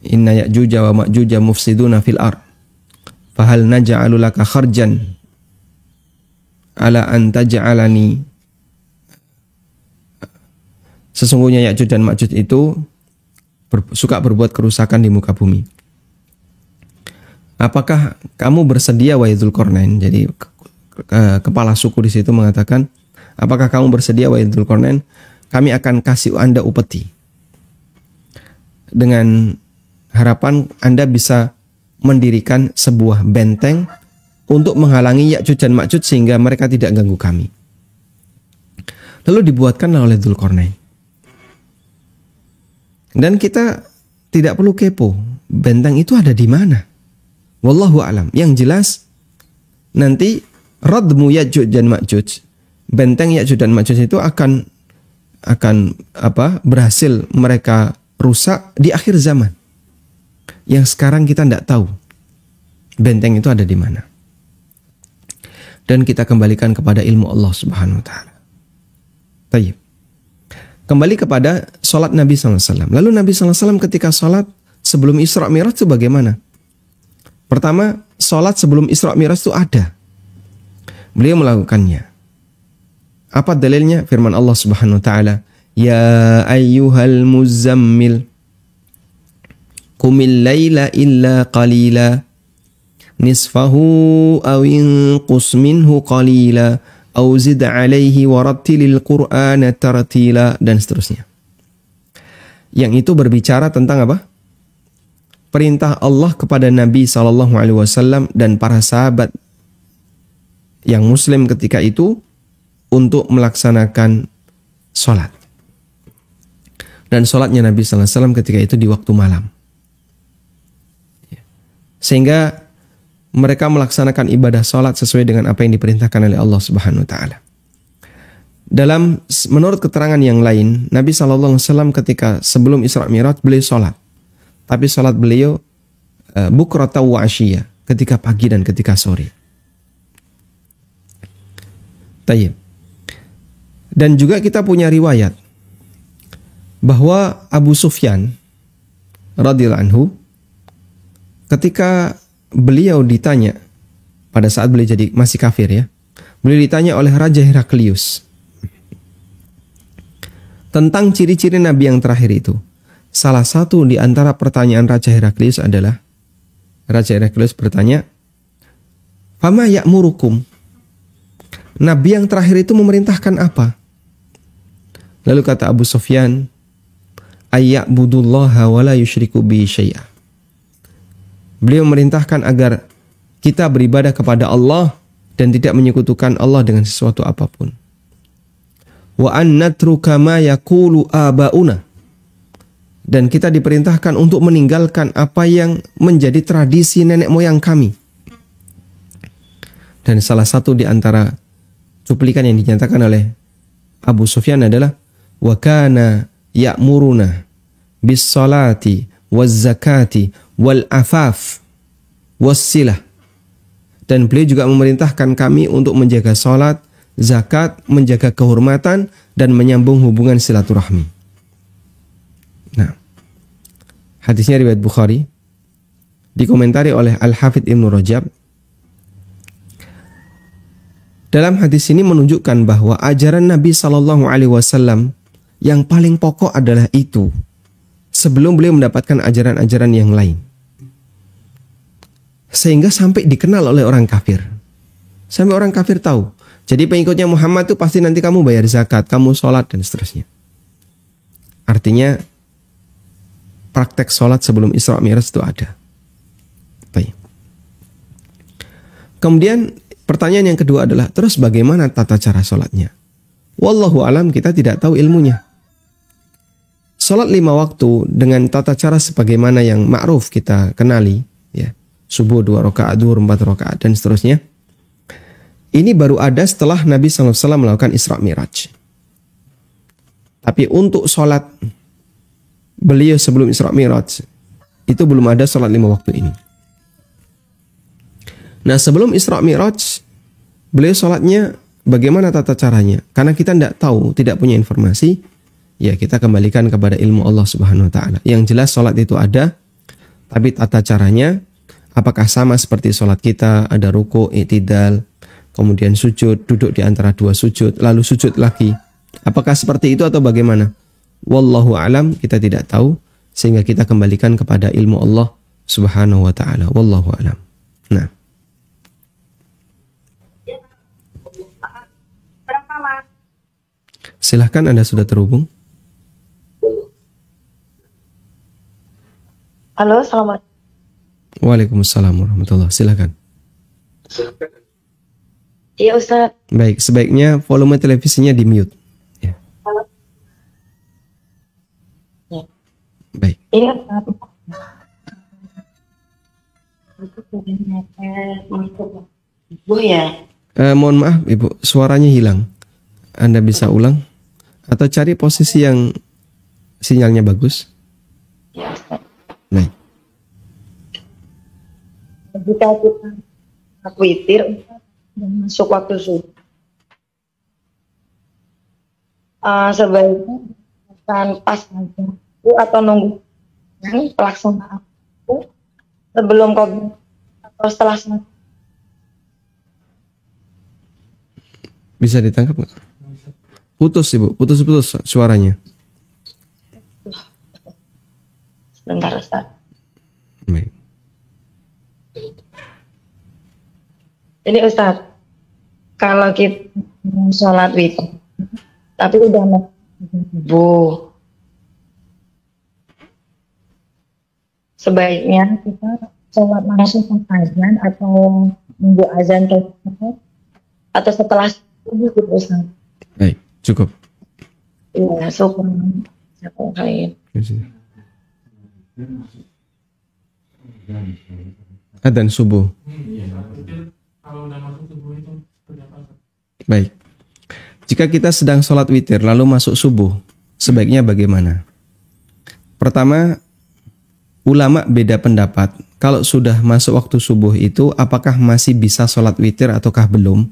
Inna ya'juja wa ma'juja mufsiduna fil ard. Fahal naj'alu laka kharjan ala an taj'alani. Sesungguhnya Ya'juj dan Ma'juj itu suka berbuat kerusakan di muka bumi. Apakah kamu bersedia wahai Dzulqarnain? Jadi kepala suku di situ mengatakan, apakah kamu bersedia wahai Dzulqarnain? Kami akan kasih Anda upeti. Dengan harapan Anda bisa mendirikan sebuah benteng untuk menghalangi Ya'juj dan Ma'juj sehingga mereka tidak ganggu kami. Lalu dibuatkanlah oleh Dzulqarnain. Dan kita tidak perlu kepo, benteng itu ada di mana. Wallahu a'lam. Yang jelas nanti radmu Ya'juj dan Ma'juj, benteng Ya'juj dan Ma'juj itu akan berhasil mereka rusak di akhir zaman. Yang sekarang kita tidak tahu benteng itu ada di mana. Dan kita kembalikan kepada ilmu Allah Subhanahu Wa Taala. Tayyib. Kembali kepada sholat Nabi SAW. Lalu Nabi SAW ketika sholat sebelum Isra Mi'raj itu bagaimana? Pertama, sholat sebelum Isra Mi'raj itu ada. Beliau melakukannya. Apa dalilnya? Firman Allah Subhanahu Wa Taala, Ya ayyuhal muzammil Qumil layla illa qalila nisfahu aw inqus minhu qalila aw zid alaihi warattilil qur'ana tartila, dan seterusnya. Yang itu berbicara tentang apa? Perintah Allah kepada Nabi SAW dan para sahabat yang muslim ketika itu untuk melaksanakan sholat. Dan sholatnya Nabi SAW ketika itu di waktu malam. Sehingga mereka melaksanakan ibadah sholat sesuai dengan apa yang diperintahkan oleh Allah Subhanahu Wa Taala. Menurut keterangan yang lain, Nabi SAW ketika sebelum Isra Mi'raj beliau sholat. Tapi sholat beliau bukrata wa asyiyah, ketika pagi dan ketika sore. Tayyib. Dan juga kita punya riwayat bahwa Abu Sufyan radhiyallahu anhu ketika beliau ditanya pada saat beliau jadi masih kafir ya, beliau ditanya oleh Raja Heraklius tentang ciri-ciri Nabi yang terakhir itu. Salah satu di antara pertanyaan Raja Heraklius adalah, Raja Heraklius bertanya, "Fama ya'murukum?" Nabi yang terakhir itu memerintahkan apa? Lalu kata Abu Sufyan, "Ayya'budullaha wa la yusyriku bihi syai'a." Beliau memerintahkan agar kita beribadah kepada Allah dan tidak menyekutukan Allah dengan sesuatu apapun. Wa an natruka ma yaqulu abauna. Dan kita diperintahkan untuk meninggalkan apa yang menjadi tradisi nenek moyang kami. Dan salah satu di antara cuplikan yang dinyatakan oleh Abu Sufyan adalah wa kana ya'muruna bis salati waz zakati wal afaf was silah. Dan beliau juga memerintahkan kami untuk menjaga salat, zakat, menjaga kehormatan dan menyambung hubungan silaturahmi. Nah, hadisnya riwayat Bukhari, dikomentari oleh Al-Hafidz Ibnu Rajab. Dalam hadis ini menunjukkan bahwa ajaran Nabi Shallallahu Alaihi Wasallam yang paling pokok adalah itu, sebelum beliau mendapatkan ajaran-ajaran yang lain, sehingga sampai dikenal oleh orang kafir, sampai orang kafir tahu. Jadi pengikutnya Muhammad itu pasti nanti kamu bayar zakat, kamu sholat dan seterusnya. Artinya praktek sholat sebelum Isra Mi'raj itu ada. Baik. Kemudian pertanyaan yang kedua adalah, terus bagaimana tata cara sholatnya? Wallahu alam, kita tidak tahu ilmunya. Sholat 5 waktu dengan tata cara sebagaimana yang ma'ruf kita kenali, ya, subuh 2 rakaat, zuhur 4 rakaat dan seterusnya. Ini baru ada setelah Nabi SAW melakukan Isra Mi'raj. Tapi untuk sholat beliau sebelum Isra Mi'raj itu belum ada sholat 5 waktu ini. Nah, sebelum Isra Mi'raj beliau sholatnya bagaimana tata caranya? Karena kita tidak tahu, tidak punya informasi, ya kita kembalikan kepada ilmu Allah Subhanahu Wa Taala. Yang jelas sholat itu ada, tapi tata caranya apakah sama seperti sholat kita? Ada ruku, i'tidal, kemudian sujud, duduk di antara 2 sujud, lalu sujud lagi. Apakah seperti itu atau bagaimana? Wallahu alam, kita tidak tahu, sehingga kita kembalikan kepada ilmu Allah Subhanahu wa taala. Wallahu alam. Nah. Silahkan, Anda sudah terhubung. Halo, assalamualaikum. Waalaikumsalam warahmatullahi. Silahkan. Iya, Ustaz. Baik, sebaiknya volume televisinya di mute. Ya. Ya. Baik. Ini Ustaz. Bu ya. Mohon maaf Ibu, suaranya hilang. Anda bisa ulang atau cari posisi yang sinyalnya bagus. Ya, Ustaz. Baik. Jika kita witir masuk waktu subuh, sebaiknya akan pas aja atau nunggu pelaksanaan sebelum COVID atau setelah. Bisa ditangkap nggak? Putus Ibu, putus suaranya. Sebentar, Ustaz. Baik. Ini Ustaz, kalau kita sholat witir, tapi udah mau subuh, sebaiknya kita sholat langsung azan atau nunggu azan atau setelah subuh gitu, Ustaz. Baik, cukup. Iya, syukur. Adzan subuh. Baik. Jika kita sedang sholat witir lalu masuk subuh, sebaiknya bagaimana? Pertama, ulama beda pendapat. Kalau sudah masuk waktu subuh itu, apakah masih bisa sholat witir ataukah belum?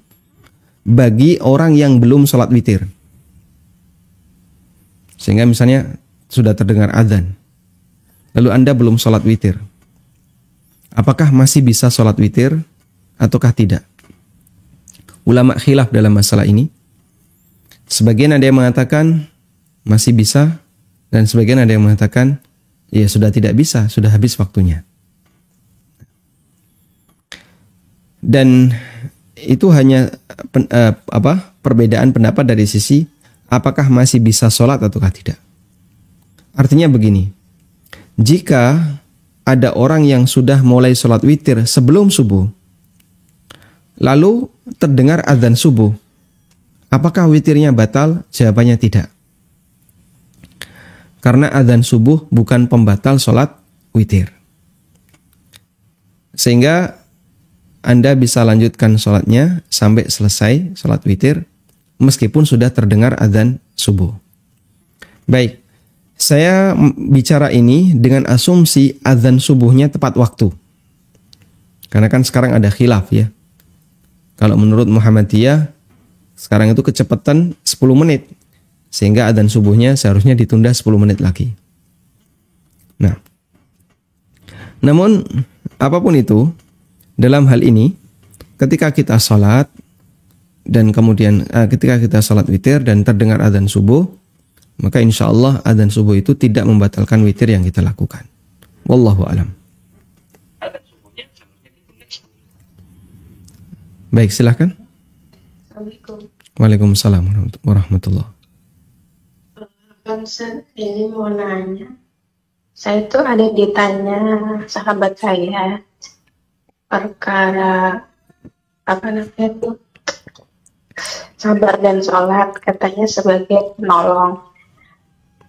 Bagi orang yang belum sholat witir. Sehingga misalnya sudah terdengar adzan, lalu Anda belum sholat witir. Apakah masih bisa sholat witir ataukah tidak? Ulama khilaf dalam masalah ini. Sebagian ada yang mengatakan masih bisa, dan sebagian ada yang mengatakan ya sudah tidak bisa, sudah habis waktunya. Dan itu hanya perbedaan pendapat dari sisi apakah masih bisa sholat ataukah tidak. Artinya begini, jika ada orang yang sudah mulai sholat witir sebelum subuh, lalu terdengar adzan subuh, apakah witirnya batal? Jawabannya tidak. Karena adzan subuh bukan pembatal sholat witir. Sehingga Anda bisa lanjutkan sholatnya sampai selesai sholat witir meskipun sudah terdengar adzan subuh. Baik, saya bicara ini dengan asumsi adzan subuhnya tepat waktu. Karena kan sekarang ada khilaf ya. Kalau menurut Muhammadiyah, sekarang itu kecepatan 10 menit. Sehingga adzan subuhnya seharusnya ditunda 10 menit lagi. Nah, namun apapun itu, dalam hal ini, ketika kita sholat, dan kemudian ketika kita sholat witir dan terdengar adzan subuh, maka insya Allah adzan subuh itu tidak membatalkan witir yang kita lakukan. Wallahu a'lam. Baik, silahkan. Assalamualaikum. Waalaikumsalam warahmatullahi. Ini mau nanya, saya tuh ada ditanya sahabat saya perkara apa namanya tuh sabar dan sholat, katanya sebagai penolong.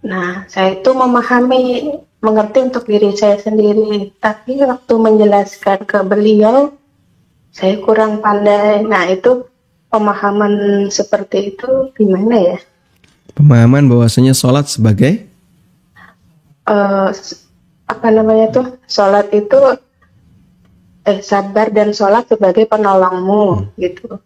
Nah, saya itu memahami, mengerti untuk diri saya sendiri, tapi waktu menjelaskan ke beliau, saya kurang pandai. Nah, itu pemahaman seperti itu gimana ya? Pemahaman bahwasanya sholat sebagai apa namanya tuh, sholat itu sabar dan sholat sebagai penolongmu gitu.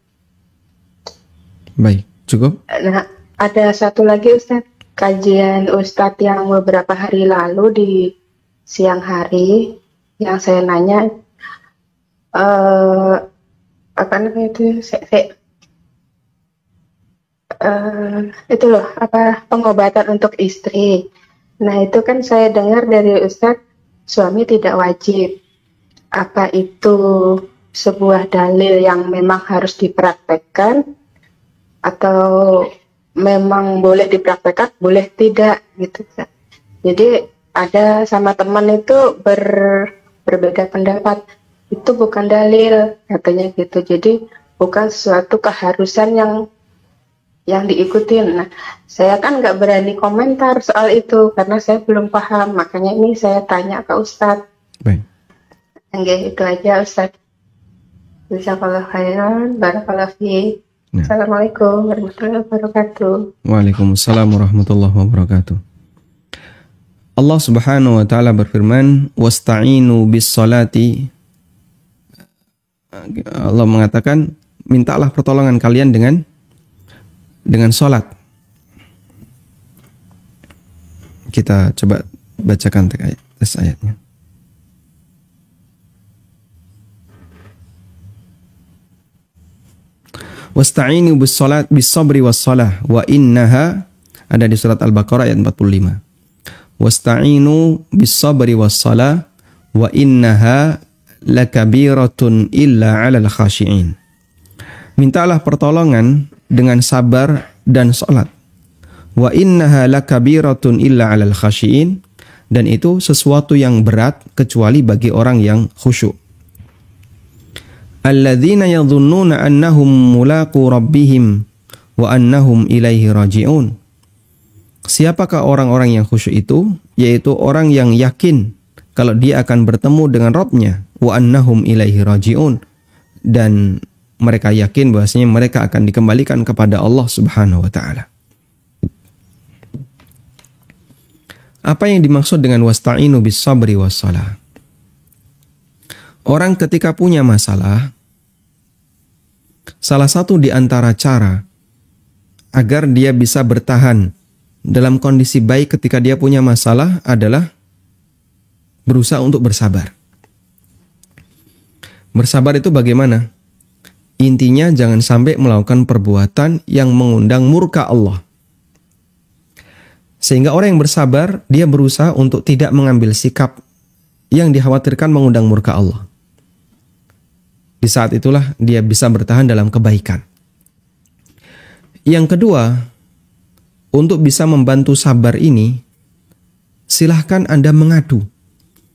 Baik, cukup. Nah, ada satu lagi Ustadz, kajian Ustadz yang beberapa hari lalu di siang hari yang saya nanya apa namanya itu itu loh, apa pengobatan untuk istri. Nah, itu kan saya dengar dari Ustadz, suami tidak wajib. Apa itu sebuah dalil yang memang harus dipraktekkan atau memang boleh dipraktekkan, boleh tidak gitu. Jadi ada sama teman itu berbeda pendapat. Itu bukan dalil katanya gitu. Jadi bukan suatu keharusan yang diikutin. Nah, saya kan nggak berani komentar soal itu karena saya belum paham. Makanya ini saya tanya ke Ustadz. Baik. Enggak, itu aja Ustadz. Jazakallahu khairan, barakallahu fiik. Nah. Assalamualaikum warahmatullahi wabarakatuh. Waalaikumsalam warahmatullahi wabarakatuh. Allah Subhanahu wa taala berfirman, "Wasta'inu bis-sholati." Allah mengatakan, mintalah pertolongan kalian dengan sholat. Kita coba bacakan teks ayatnya. Wasta'inu bis-sabri was-shalah wa innaha, ada di surat Al-Baqarah ayat 45. Wasta'inu bis-sabri was-shalah wa innaha lakabiratun illa 'alal khashi'in. Mintalah pertolongan dengan sabar dan salat. Wa innaha lakabiratun illa 'alal khashi'in, dan itu sesuatu yang berat kecuali bagi orang yang khusyuk. Alladzina yadhunnuna annahum mulaqu rabbihim wa annahum ilaihi raji'un. Siapakah orang-orang yang khusyuk itu? Yaitu orang yang yakin kalau dia akan bertemu dengan Rabb-nya, wa annahum ilaihi raji'un, dan mereka yakin bahwasanya mereka akan dikembalikan kepada Allah Subhanahu wa taala. Apa yang dimaksud dengan wasta'inu bis sabri was shalah? Orang ketika punya masalah, salah satu di antara cara agar dia bisa bertahan dalam kondisi baik ketika dia punya masalah adalah berusaha untuk bersabar. Bersabar itu bagaimana? Intinya jangan sampai melakukan perbuatan yang mengundang murka Allah. Sehingga orang yang bersabar, dia berusaha untuk tidak mengambil sikap yang dikhawatirkan mengundang murka Allah. Di saat itulah dia bisa bertahan dalam kebaikan. Yang kedua, untuk bisa membantu sabar ini, silahkan Anda mengadu.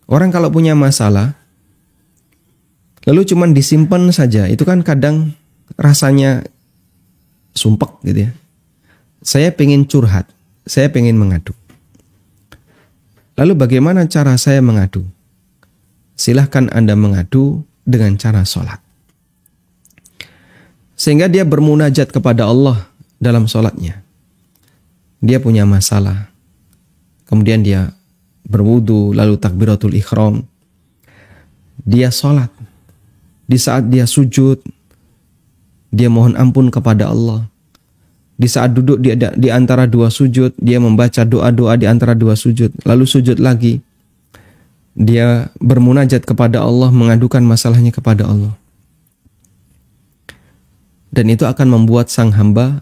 Orang kalau punya masalah, lalu cuman disimpan saja, itu kan kadang rasanya sumpek gitu ya. Saya pengen curhat, saya pengen mengadu. Lalu bagaimana cara saya mengadu? Silahkan Anda mengadu dengan cara sholat. Sehingga dia bermunajat kepada Allah dalam sholatnya. Dia punya masalah. Kemudian dia berwudu, lalu takbiratul ihram. Dia sholat. Di saat dia sujud, dia mohon ampun kepada Allah. Di saat duduk di antara dua sujud, dia membaca doa-doa di antara dua sujud. Lalu sujud lagi. Dia bermunajat kepada Allah, mengadukan masalahnya kepada Allah. Dan itu akan membuat sang hamba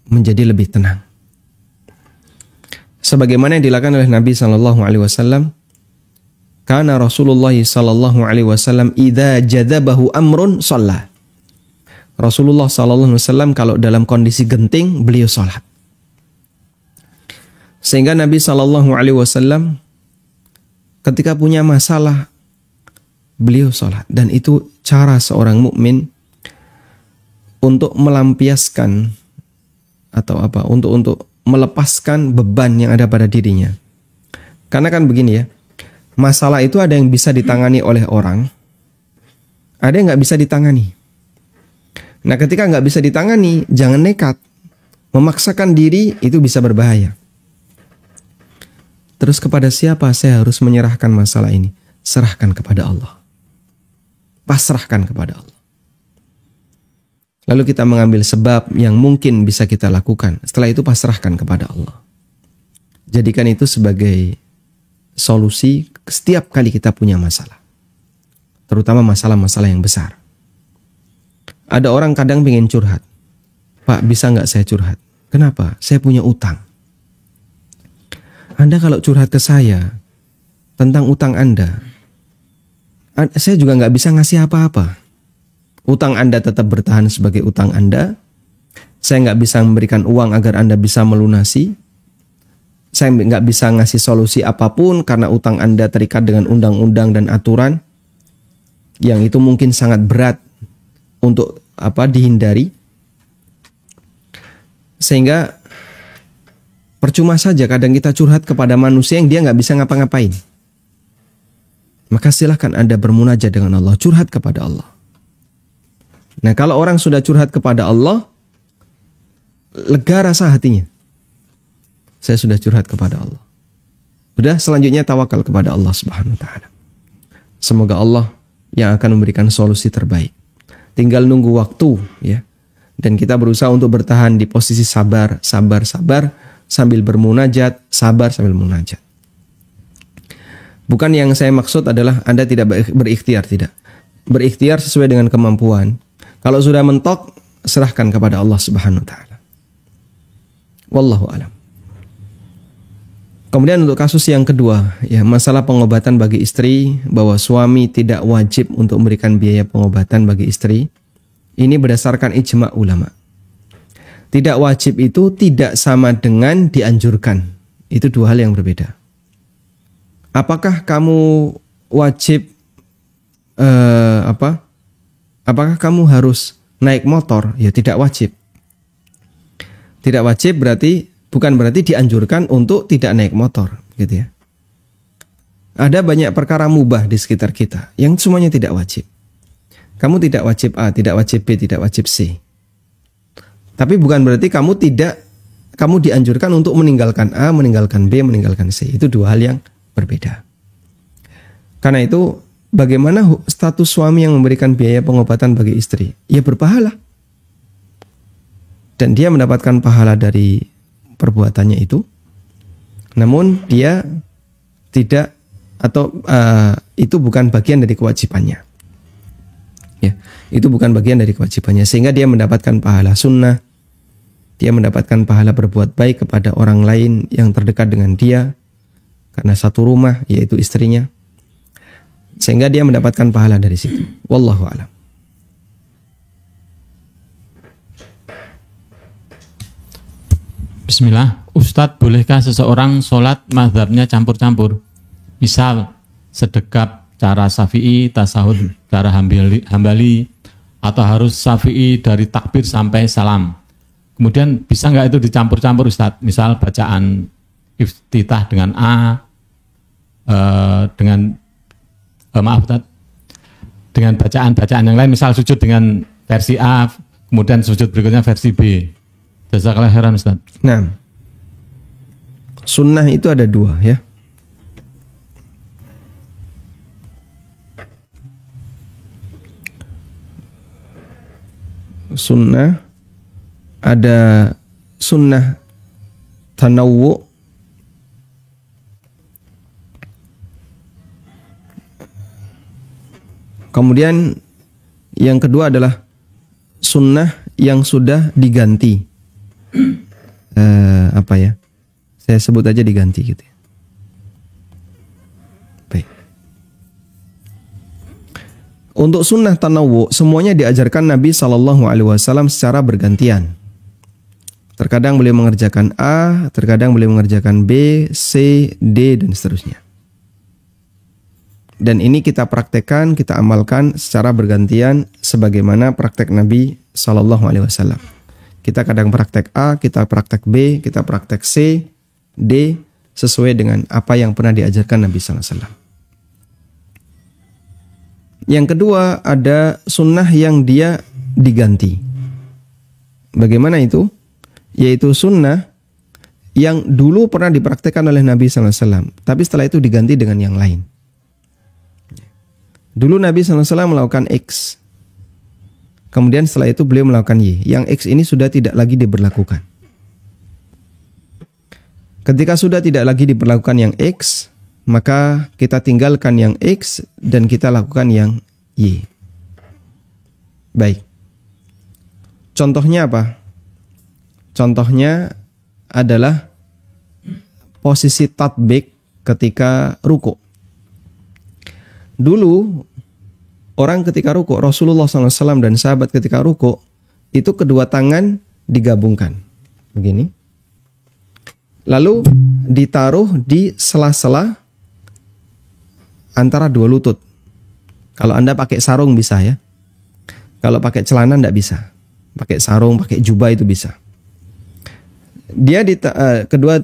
menjadi lebih tenang. Sebagaimana yang dilakukan oleh Nabi SAW, karena Rasulullah SAW idza jadabahu amrun shalla. Rasulullah SAW kalau dalam kondisi genting, beliau sholat. Sehingga Nabi SAW ketika punya masalah, beliau sholat. Dan itu cara seorang mukmin untuk melampiaskan atau apa? Untuk melepaskan beban yang ada pada dirinya. Karena kan begini ya, masalah itu ada yang bisa ditangani oleh orang, ada yang nggak bisa ditangani. Nah, ketika nggak bisa ditangani, jangan nekat. Memaksakan diri itu bisa berbahaya. Terus kepada siapa saya harus menyerahkan masalah ini? Serahkan kepada Allah. Pasrahkan kepada Allah. Lalu kita mengambil sebab yang mungkin bisa kita lakukan. Setelah itu pasrahkan kepada Allah. Jadikan itu sebagai solusi setiap kali kita punya masalah. Terutama masalah-masalah yang besar. Ada orang kadang pengen curhat. Pak, bisa nggak saya curhat? Kenapa? Saya punya utang. Anda kalau curhat ke saya tentang utang Anda, saya juga nggak bisa ngasih apa-apa. Utang Anda tetap bertahan sebagai utang Anda. Saya nggak bisa memberikan uang agar Anda bisa melunasi. Saya nggak bisa ngasih solusi apapun karena utang Anda terikat dengan undang-undang dan aturan yang itu mungkin sangat berat untuk dihindari. Sehingga percuma saja kadang kita curhat kepada manusia yang dia nggak bisa ngapa-ngapain. Maka silahkan Anda bermunajat dengan Allah, curhat kepada Allah. Nah, kalau orang sudah curhat kepada Allah, lega rasa hatinya. Saya sudah curhat kepada Allah. Sudah, selanjutnya tawakal kepada Allah Subhanahu wa taala. Semoga Allah yang akan memberikan solusi terbaik. Tinggal nunggu waktu ya. Dan kita berusaha untuk bertahan di posisi sabar sambil bermunajat, sabar sambil munajat. Bukan yang saya maksud adalah Anda tidak berikhtiar, tidak. Berikhtiar sesuai dengan kemampuan. Kalau sudah mentok, serahkan kepada Allah Subhanahu wa taala. Wallahu a'lam. Kemudian untuk kasus yang kedua, ya, masalah pengobatan bagi istri, bahwa suami tidak wajib untuk memberikan biaya pengobatan bagi istri. Ini berdasarkan ijma' ulama. Tidak wajib itu tidak sama dengan dianjurkan. Itu dua hal yang berbeda. Apakah kamu wajib Apakah kamu harus naik motor? Ya tidak wajib. Tidak wajib bukan berarti dianjurkan untuk tidak naik motor, gitu ya. Ada banyak perkara mubah di sekitar kita yang semuanya tidak wajib. Kamu tidak wajib A, tidak wajib B, tidak wajib C. Tapi bukan berarti kamu dianjurkan untuk meninggalkan A, meninggalkan B, meninggalkan C. Itu dua hal yang berbeda. Karena itu, bagaimana status suami yang memberikan biaya pengobatan bagi istri? Ya berpahala. Dan dia mendapatkan pahala dari perbuatannya itu. Namun dia tidak itu bukan bagian dari kewajibannya. Ya, itu bukan bagian dari kewajibannya, sehingga dia mendapatkan pahala sunnah. Dia mendapatkan pahala berbuat baik kepada orang lain yang terdekat dengan dia karena satu rumah, yaitu istrinya. Sehingga dia mendapatkan pahala dari situ. Wallahu a'lam. Bismillah. Ustadz, bolehkah seseorang sholat mazhabnya campur-campur? Misal sedekap cara Syafi'i, tasahud cara Hambali, atau harus Syafi'i dari takbir sampai salam. Kemudian bisa nggak itu dicampur-campur Ustadz? Misal bacaan iftitah dengan A, dengan dengan bacaan-bacaan yang lain, misal sujud dengan versi A, kemudian sujud berikutnya versi B. Jazakallahu khairan Ustaz. Nah, sunnah itu ada dua ya. Sunnah ada sunnah tanawwu, kemudian yang kedua adalah sunnah yang sudah diganti. Apa ya? Saya sebut aja diganti gitu ya. Baik. Untuk sunnah tanawwu semuanya diajarkan Nabi SAW secara bergantian. Terkadang beliau mengerjakan A, terkadang beliau mengerjakan B, C, D, dan seterusnya. Dan ini kita praktekkan, kita amalkan secara bergantian sebagaimana praktek Nabi SAW. Kita kadang praktek A, kita praktek B, kita praktek C, D, sesuai dengan apa yang pernah diajarkan Nabi SAW. Yang kedua ada sunnah yang dia diganti. Bagaimana itu? Yaitu sunnah yang dulu pernah dipraktekkan oleh Nabi SAW, tapi setelah itu diganti dengan yang lain. Dulu Nabi SAW melakukan X, kemudian setelah itu beliau melakukan Y. Yang X ini sudah tidak lagi diberlakukan. Ketika sudah tidak lagi diberlakukan yang X, maka kita tinggalkan yang X dan kita lakukan yang Y. Baik. Contohnya apa? Contohnya adalah posisi tatbik ketika ruku. Dulu orang ketika ruku, Rasulullah SAW dan sahabat ketika ruku, itu kedua tangan digabungkan. Begini. Lalu ditaruh di sela-sela antara dua lutut. Kalau Anda pakai sarung bisa ya. Kalau pakai celana tidak bisa. Pakai sarung, pakai jubah itu bisa. Dia kedua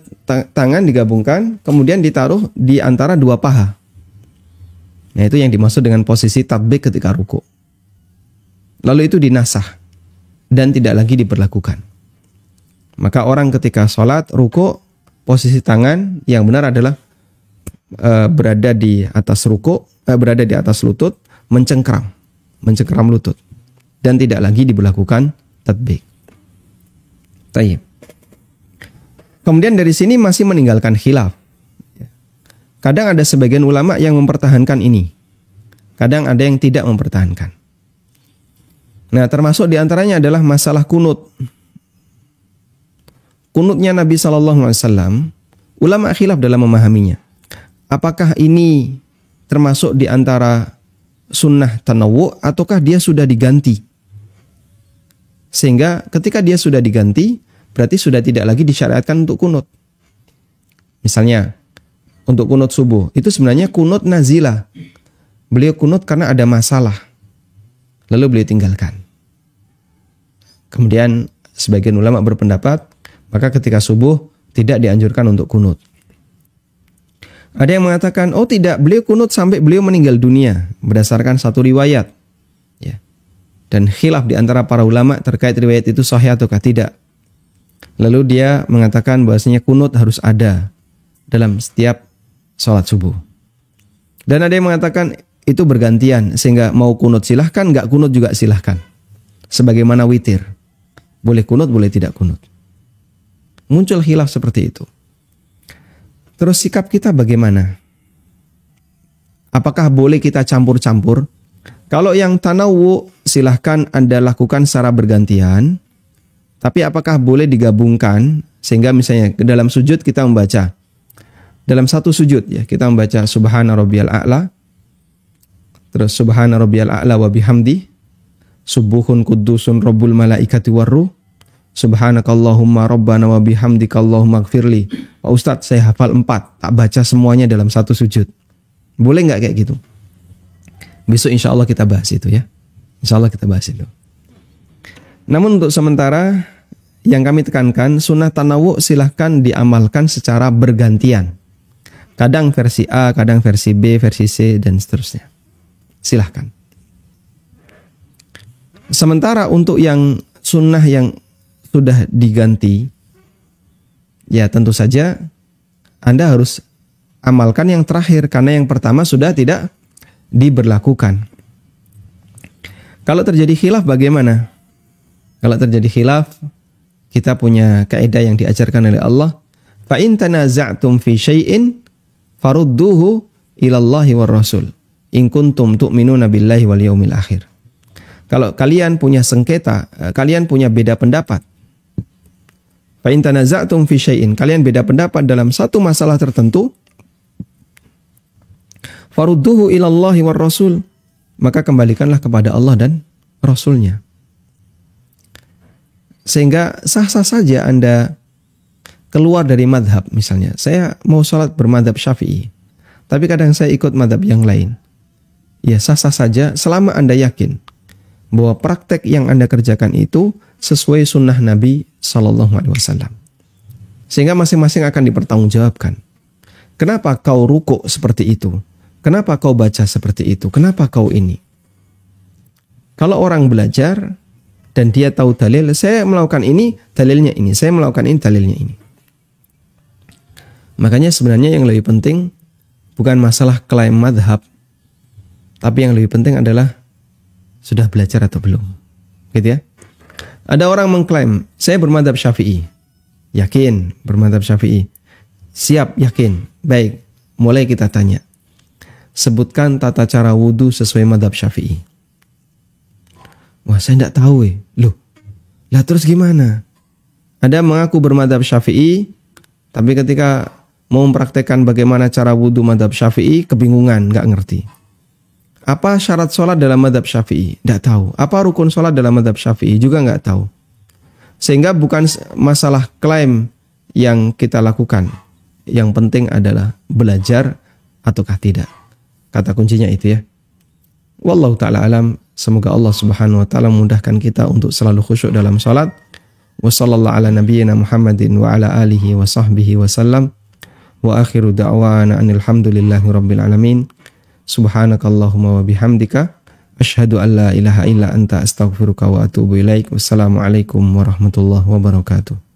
tangan digabungkan, kemudian ditaruh di antara dua paha. Nah, itu yang dimaksud dengan posisi tatbik ketika ruku. Lalu itu dinasah dan tidak lagi diberlakukan. Maka orang ketika sholat ruku, posisi tangan yang benar adalah berada di atas ruku, berada di atas lutut, mencengkram lutut, dan tidak lagi diberlakukan tatbik. Tayyib. Kemudian dari sini masih meninggalkan khilaf. Kadang ada sebagian ulama yang mempertahankan ini. Kadang ada yang tidak mempertahankan. Nah, termasuk diantaranya adalah masalah kunut. Kunutnya Nabi SAW, ulama khilaf dalam memahaminya. Apakah ini termasuk di antara sunnah tanawwu ataukah dia sudah diganti? Sehingga ketika dia sudah diganti, berarti sudah tidak lagi disyariatkan untuk kunut. Misalnya, untuk kunut subuh, itu sebenarnya kunut nazilah. Beliau kunut karena ada masalah. Lalu beliau tinggalkan. Kemudian sebagian ulama berpendapat, maka ketika subuh tidak dianjurkan untuk kunut. Ada yang mengatakan, oh tidak, beliau kunut sampai beliau meninggal dunia. Berdasarkan satu riwayat. Ya. Dan khilaf di antara para ulama terkait riwayat itu sahih ataukah tidak. Lalu dia mengatakan bahwasanya kunut harus ada dalam setiap sholat subuh. Dan ada yang mengatakan itu bergantian, sehingga mau kunut silahkan, nggak kunut juga silahkan. Sebagaimana witir. Boleh kunut, boleh tidak kunut. Muncul khilaf seperti itu. Terus sikap kita bagaimana? Apakah boleh kita campur-campur? Kalau yang tanawwu silahkan Anda lakukan secara bergantian. Tapi apakah boleh digabungkan sehingga misalnya ke dalam sujud kita membaca dalam satu sujud ya kita membaca subhana rabbiyal a'la, terus subhana rabbiyal a'la wa bihamdi, subuhun qudusun rabbul malaikati warruh, subhanakallahumma rabbana wa bihamdika allahumma ighfirli. Pak Ustadz, saya hafal 4, tak baca semuanya dalam satu sujud. Boleh nggak kayak gitu? Besok insya Allah kita bahas itu ya. Insya Allah kita bahas itu. Namun untuk sementara yang kami tekankan, sunnah tanawwu silahkan diamalkan secara bergantian. Kadang versi A, kadang versi B, versi C, dan seterusnya. Silahkan. Sementara untuk yang sunnah yang sudah diganti, ya tentu saja Anda harus amalkan yang terakhir, karena yang pertama sudah tidak diberlakukan. Kalau terjadi khilaf bagaimana? Kalau terjadi khilaf, kita punya kaidah yang diajarkan oleh Allah, fa in tanaza'tum fi syai'in farudduhu ila Allahi war Rasul in kuntum tu'minuna billahi wal yaumil akhir. Kalau kalian punya sengketa, kalian punya beda pendapat. Fa in tanaza'tum fi syai'in, kalian beda pendapat dalam satu masalah tertentu, farudduhu ila Allahi war Rasul, maka kembalikanlah kepada Allah dan Rasulnya. Sehingga sah-sah saja Anda keluar dari madhab. Misalnya, saya mau sholat bermadhab Syafi'i, tapi kadang saya ikut madhab yang lain. Ya sah-sah saja selama Anda yakin bahwa praktek yang Anda kerjakan itu sesuai sunnah Nabi SAW. Sehingga masing-masing akan dipertanggungjawabkan. Kenapa kau rukuk seperti itu? Kenapa kau baca seperti itu? Kenapa kau ini? Kalau orang belajar dan dia tahu dalil, saya melakukan ini, dalilnya ini. Saya melakukan ini, dalilnya ini. Makanya sebenarnya yang lebih penting bukan masalah klaim madhab, tapi yang lebih penting adalah sudah belajar atau belum. Gitu ya. Ada orang mengklaim, saya bermadhab Syafi'i. Yakin bermadhab Syafi'i? Siap, yakin. Baik, mulai kita tanya. Sebutkan tata cara wudu sesuai madhab Syafi'i. Wah, saya tidak tahu. Loh, lah terus gimana? Ada mengaku bermadhab Syafi'i, tapi ketika mau mempraktekkan bagaimana cara wudu madhab Syafi'i, kebingungan, nggak ngerti. Apa syarat sholat dalam madhab Syafi'i? Nggak tahu. Apa rukun sholat dalam madhab Syafi'i? Juga nggak tahu. Sehingga bukan masalah klaim yang kita lakukan. Yang penting adalah belajar ataukah tidak. Kata kuncinya itu ya. Wallahu ta'ala alam. Semoga Allah subhanahu wa ta'ala memudahkan kita untuk selalu khusyuk dalam sholat. Wa sallallahu ala nabiyyina Muhammadin wa ala alihi wa sahbihi wa sallam. Wa akhiru da'wana anilhamdulillahi rabbil alamin. Subhanakallahumma wa bihamdika asyhadu an la ilaha illa anta astaghfiruka wa atubu ilaik. Wassalamualaikum warahmatullahi wabarakatuh.